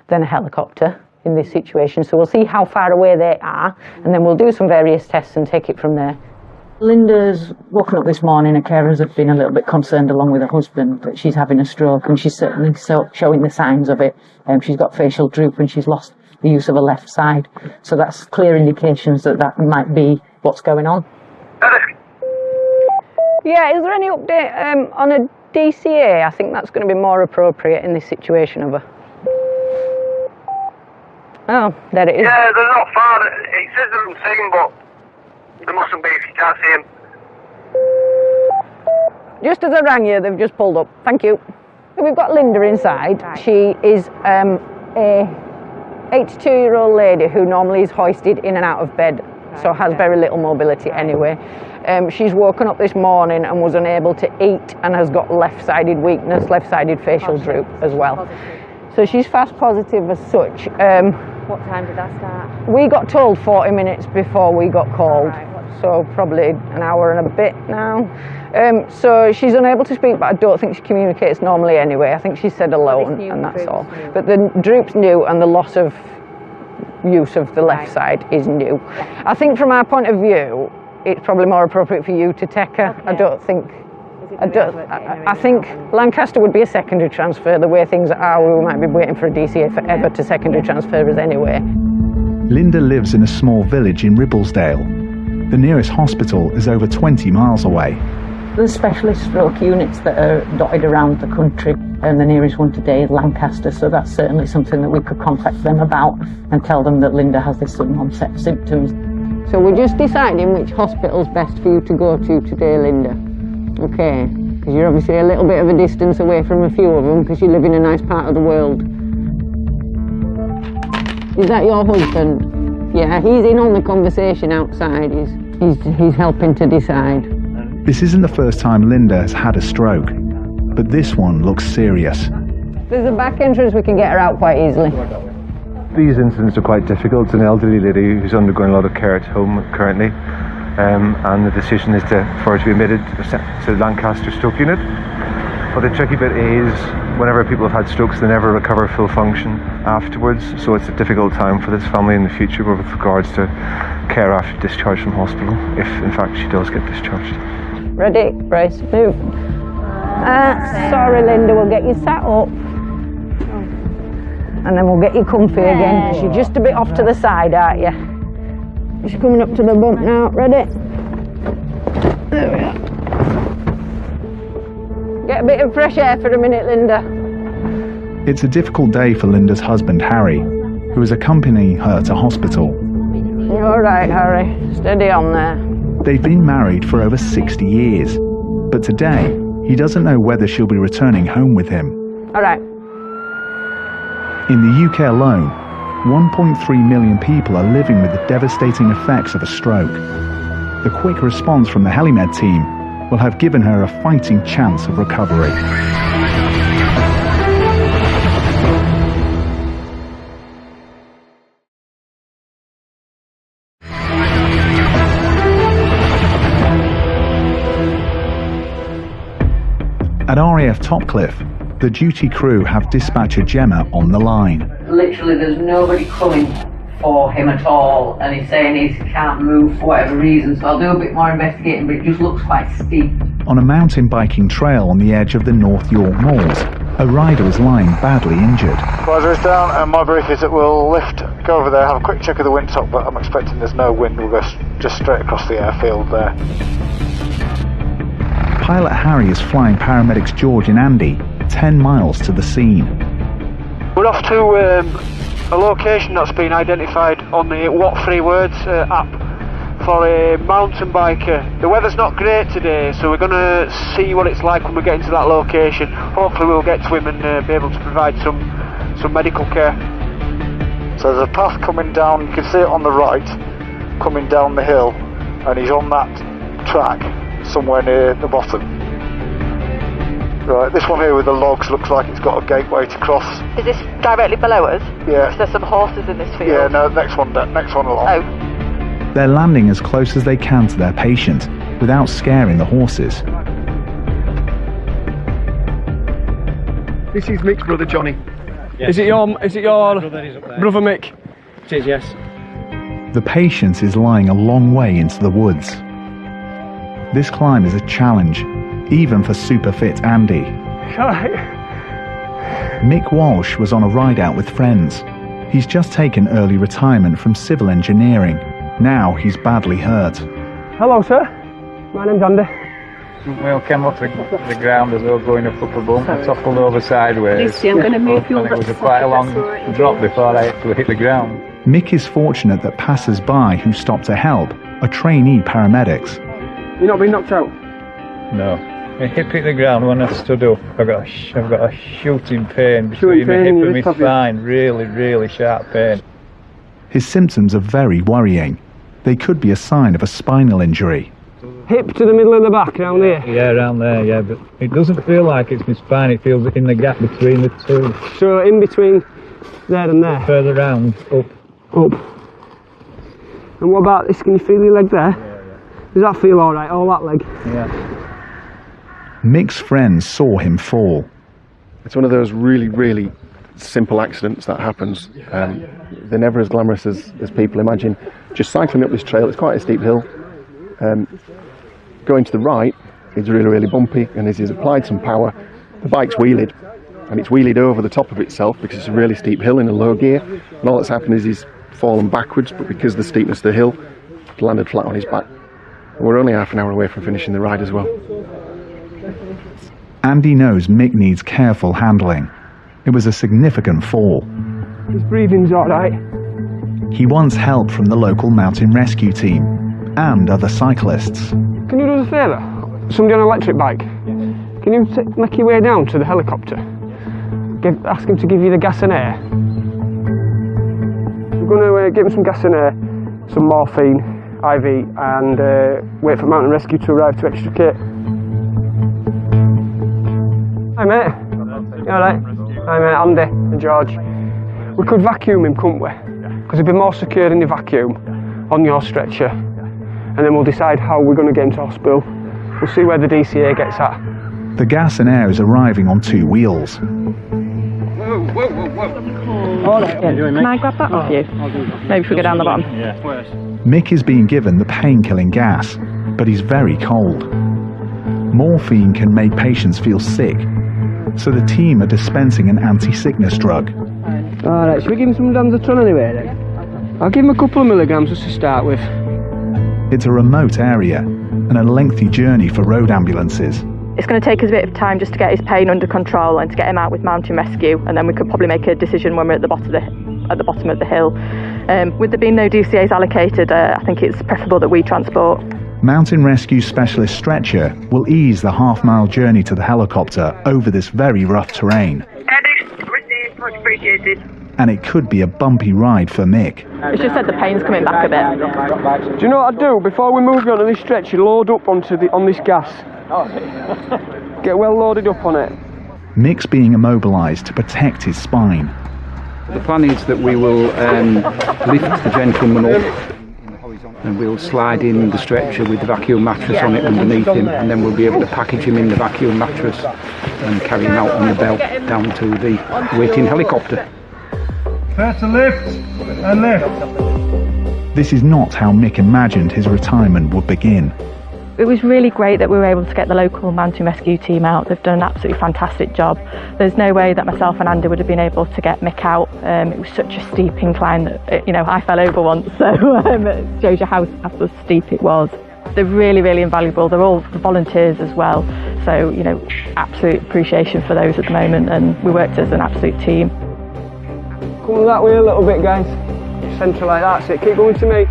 than a helicopter in this situation. So we'll see how far away they are, and then we'll do some various tests and take it from there. Linda's woken up this morning. Her carers have been a little bit concerned, along with her husband, that she's having a stroke, and she's certainly showing the signs of it. She's got facial droop and she's lost the use of her left side. So that's clear indications that might be what's going on. Yeah, is there any update on a DCA? I think that's going to be more appropriate in this situation of her. Oh, there it is. Yeah, they're not far. It says they're unseen, but there mustn't be if you can't see them. Just as I rang you, they've just pulled up. Thank you. We've got Linda inside. She is a 82-year-old lady who normally is hoisted in and out of bed, so has very little mobility anyway. She's woken up this morning and was unable to eat and has got left-sided weakness, left-sided facial droop as well. So she's fast positive as such. What time did that start? We got told 40 minutes before we got called, so probably an hour and a bit now. So she's unable to speak, but I don't think she communicates normally anyway. I think she said alone, and that's all. But the droop's new, and the loss of use of the left side is new. I think from our point of view, it's probably more appropriate for you to take her. I think Lancaster would be a secondary transfer. The way things are, we might be waiting for a DCA forever to secondary transfer us anyway. Linda lives in a small village in Ribblesdale. The nearest hospital is over 20 miles away. There's specialist stroke units that are dotted around the country, and the nearest one today is Lancaster, so that's certainly something that we could contact them about and tell them that Linda has this sudden onset of symptoms. So we're just deciding which hospital's best for you to go to today, Linda. Okay, because you're obviously a little bit of a distance away from a few of them because you live in a nice part of the world. Is that your husband? Yeah, he's in on the conversation outside. He's helping to decide. This isn't the first time Linda has had a stroke, but this one looks serious. There's a back entrance, we can get her out quite easily. These incidents are quite difficult. It's an elderly lady who's undergoing a lot of care at home currently, and the decision is for her to be admitted to Lancaster Stroke Unit. But the tricky bit is, whenever people have had strokes, they never recover full function afterwards, so it's a difficult time for this family in the future with regards to care after discharge from hospital, if in fact she does get discharged. Ready, brace, move. Sorry Linda, we'll get you sat up. And then we'll get you comfy again, because you're just a bit off to the side, aren't you? She's coming up to the bump now, ready? There we are. Get a bit of fresh air for a minute, Linda. It's a difficult day for Linda's husband, Harry, who is accompanying her to hospital. You're all right, Harry. Steady on there. They've been married for over 60 years, but today he doesn't know whether she'll be returning home with him. All right. In the UK alone, 1.3 million people are living with the devastating effects of a stroke. The quick response from the Helimed team will have given her a fighting chance of recovery. At RAF Topcliffe, the duty crew have dispatcher Gemma on the line. Literally, there's nobody coming for him at all, and he's saying he can't move for whatever reason, so I'll do a bit more investigating, but it just looks quite steep. On a mountain biking trail on the edge of the North York Moors, a rider is lying badly injured. Riser is down, and my brief is that we'll lift, go over there, have a quick check of the windsock, but I'm expecting there's no wind. We'll go just straight across the airfield there. Pilot Harry is flying paramedics George and Andy 10 miles to the scene. We're off to a location that's been identified on the What 3 Words app for a mountain biker. The weather's not great today, so we're going to see what it's like when we get into that location. Hopefully we'll get to him and be able to provide some medical care. So there's a path coming down, you can see it on the right, coming down the hill, and he's on that track somewhere near the bottom. Right, this one here with the logs looks like it's got a gateway to cross. Is this directly below us? Yeah. There's some horses in this field. Yeah, no, next one along. Oh. They're landing as close as they can to their patient without scaring the horses. This is Mick's brother Johnny. Yes. Is it your brother Mick? It is, yes. The patient is lying a long way into the woods. This climb is a challenge, even for super fit Andy. Mick Walsh was on a ride out with friends. He's just taken early retirement from civil engineering. Now he's badly hurt. Hello sir, my name's Andy. We all came off the ground as we were going up a bump. I toppled over sideways. Lucy, I'm going to move you. And it was quite a long drop before I actually hit the ground. Mick is fortunate that passers-by who stopped to help are trainee paramedics. You've not been knocked out? No. My hip hit the ground when I stood up. I've got a shooting pain between my hip and my spine. Really, really sharp pain. His symptoms are very worrying. They could be a sign of a spinal injury. Hip to the middle of the back, down there? Yeah, around there, yeah. But it doesn't feel like it's my spine. It feels in the gap between the two. So in between there and there? Further round, up. Up. And what about this? Can you feel your leg there? Yeah. Does that feel alright, all that leg? Yeah. Mick's friends saw him fall. It's one of those really, really simple accidents that happens. They're never as glamorous as people imagine. Just cycling up this trail, it's quite a steep hill. Going to the right, it's really, really bumpy, and as he's applied some power, the bike's wheelied, and it's wheelied over the top of itself because it's a really steep hill in a low gear, and all that's happened is he's fallen backwards, but because of the steepness of the hill, he landed flat on his back. And we're only half an hour away from finishing the ride as well. Andy knows Mick needs careful handling. It was a significant fall. His breathing's alright. He wants help from the local mountain rescue team and other cyclists. Can you do us a favour? Somebody on an electric bike. Can you make your way down to the helicopter? Ask him to give you the gas and air. We're going to give him some gas and air, some morphine, IV, and wait for mountain rescue to arrive to extricate. Hi mate. You alright? Hi mate, Andy and George. We could vacuum him, couldn't we? Because he'd be more secure in the vacuum on your stretcher. And then we'll decide how we're going to get him to hospital. We'll see where the DCA gets at. The gas and air is arriving on 2 wheels. Whoa, whoa, whoa, whoa. All right, can I grab that off you? Maybe if we go down the bottom. Mick is being given the pain-killing gas, but he's very cold. Morphine can make patients feel sick, so the team are dispensing an anti-sickness drug. Alright, should we give him some Danzatron anyway then? I'll give him a couple of milligrams just to start with. It's a remote area and a lengthy journey for road ambulances. It's going to take us a bit of time just to get his pain under control and to get him out with mountain rescue, and then we could probably make a decision when we're at the bottom of the hill. With there being no DCAs allocated, I think it's preferable that we transport. Mountain Rescue Specialist Stretcher will ease the half-mile journey to the helicopter over this very rough terrain. Received, much appreciated. And it could be a bumpy ride for Mick. It's just said the pain's coming back a bit. Do you know what I'd do? Before we move on to this stretcher, load up on this gas. Get well loaded up on it. Mick's being immobilised to protect his spine. The plan is that we will lift the gentleman up and we'll slide in the stretcher with the vacuum mattress on it underneath him, and then we'll be able to package him in the vacuum mattress and carry him out on the belt down to the waiting helicopter. Press the lift and lift. This is not how Mick imagined his retirement would begin. It was really great that we were able to get the local mountain rescue team out. They've done an absolutely fantastic job. There's no way that myself and Andy would have been able to get Mick out. It was such a steep incline that, I fell over once, so it shows you how steep it was. They're really, really invaluable. They're all volunteers as well, so, absolute appreciation for those at the moment, and we worked as an absolute team. Come that way a little bit, guys. Centre like that, so keep going to me.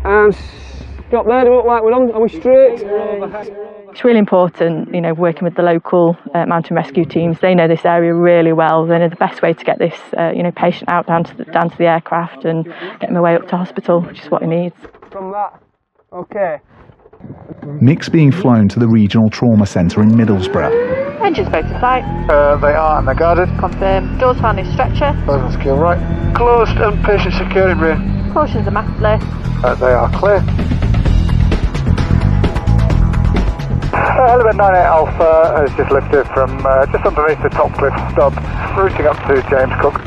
And stop there, don't look like we're on, are we straight? It's really important, working with the local mountain rescue teams. They know this area really well. They know the best way to get this, patient out down to the aircraft and get him away up to hospital, which is what he needs. From that, okay. Mick's being flown to the Regional Trauma Centre in Middlesbrough. Engines both to flight. They are and they're guarded. Confirm. Doors found in stretcher. Closed and secure right. Closed and patient secure in rear. Cautions are maskless. They are clear. Helimed 98 Alpha has just lifted from just underneath the top cliff stub, routing up to James Cook.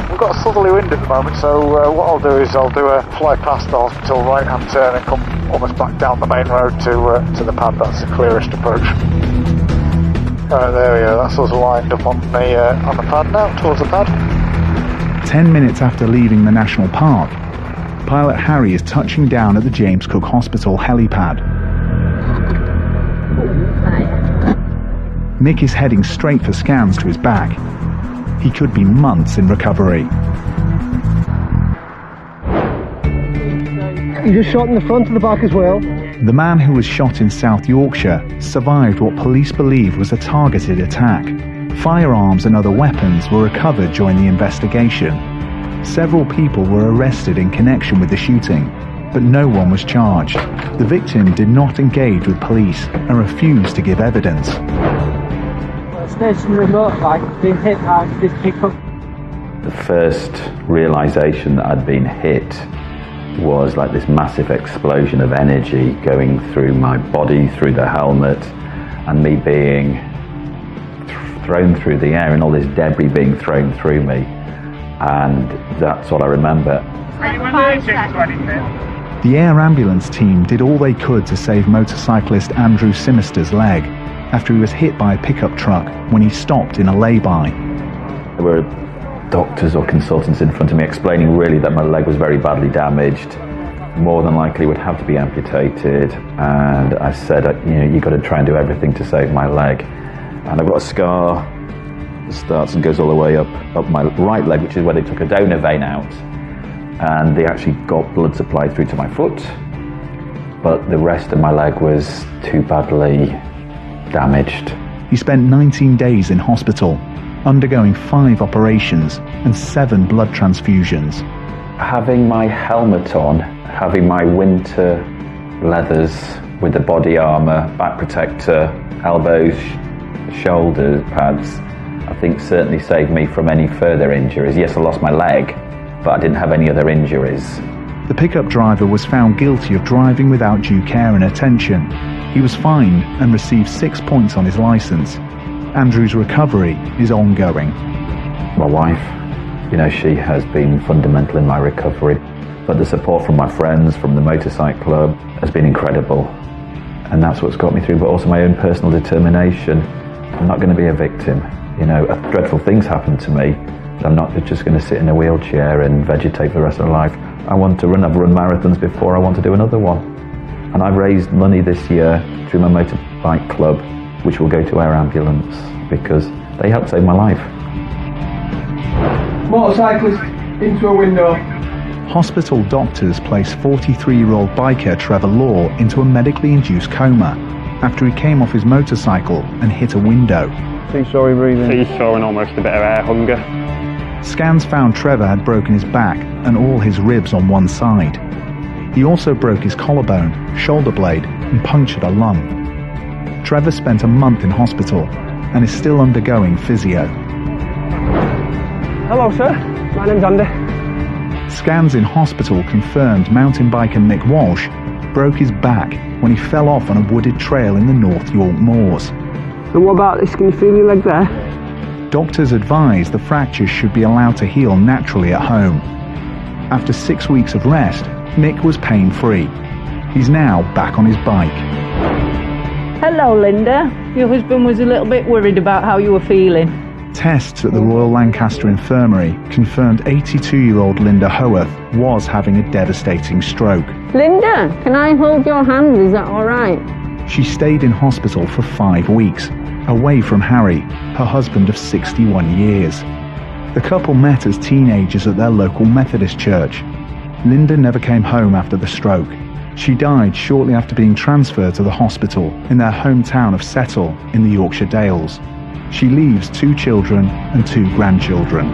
We've got a southerly wind at the moment, so what I'll do is I'll do a fly past the hospital right-hand turn and come almost back down the main road to the pad. That's the clearest approach. There we go, that's us lined up on the pad now, towards the pad. 10 minutes after leaving the national park, pilot Harry is touching down at the James Cook Hospital helipad. Mick is heading straight for scans to his back. He could be months in recovery. You just shot in the front and the back as well? The man who was shot in South Yorkshire survived what police believe was a targeted attack. Firearms and other weapons were recovered during the investigation. Several people were arrested in connection with the shooting, but no one was charged. The victim did not engage with police and refused to give evidence. Station remote, being hit by this pickup. The first realisation that I'd been hit was like this massive explosion of energy going through my body, through the helmet, and me being thrown through the air and all this debris being thrown through me. And that's all I remember. The air ambulance team did all they could to save motorcyclist Andrew Simister's leg after he was hit by a pickup truck when he stopped in a lay-by. There were doctors or consultants in front of me explaining really that my leg was very badly damaged, more than likely would have to be amputated, and I said, you know, you've got to try and do everything to save my leg. And I've got a scar that starts and goes all the way up my right leg, which is where they took a donor vein out, and they actually got blood supplied through to my foot, but the rest of my leg was too badly damaged. He spent 19 days in hospital, undergoing 5 operations and 7 blood transfusions. Having my helmet on, having my winter leathers with the body armour, back protector, elbows, shoulder pads, I think certainly saved me from any further injuries. Yes, I lost my leg, but I didn't have any other injuries. The pickup driver was found guilty of driving without due care and attention. He was fined and received 6 points on his licence. Andrew's recovery is ongoing. My wife, you know, she has been fundamental in my recovery, but the support from my friends, from the motorcycle club, has been incredible. And that's what's got me through, but also my own personal determination. I'm not going to be a victim. You know, dreadful things happen to me, but I'm not just going to sit in a wheelchair and vegetate for the rest of my life. I want to run. I've run marathons before. I want to do another one. And I've raised money this year through my motorbike club, which will go to our ambulance, because they helped save my life. Motorcyclist into a window. Hospital doctors placed 43-year-old biker Trevor Law into a medically induced coma after he came off his motorcycle and hit a window. Seesaw breathing. Seesaw and almost a bit of air hunger. Scans found Trevor had broken his back and all his ribs on one side. He also broke his collarbone, shoulder blade, and punctured a lung. Trevor spent a month in hospital and is still undergoing physio. Hello, sir. My name's Andy. Scans in hospital confirmed mountain biker Mick Walsh broke his back when he fell off on a wooded trail in the North York Moors. And what about this? Can you feel your leg there? Doctors advised the fractures should be allowed to heal naturally at home. After 6 weeks of rest, Mick was pain-free. He's now back on his bike. Hello, Linda. Your husband was a little bit worried about how you were feeling. Tests at the Royal Lancaster Infirmary confirmed 82-year-old Linda Howarth was having a devastating stroke. Linda, can I hold your hand? Is that all right? She stayed in hospital for 5 weeks, away from Harry, her husband of 61 years. The couple met as teenagers at their local Methodist church. Linda never came home after the stroke. She died shortly after being transferred to the hospital in their hometown of Settle in the Yorkshire Dales. She leaves 2 children and 2 grandchildren.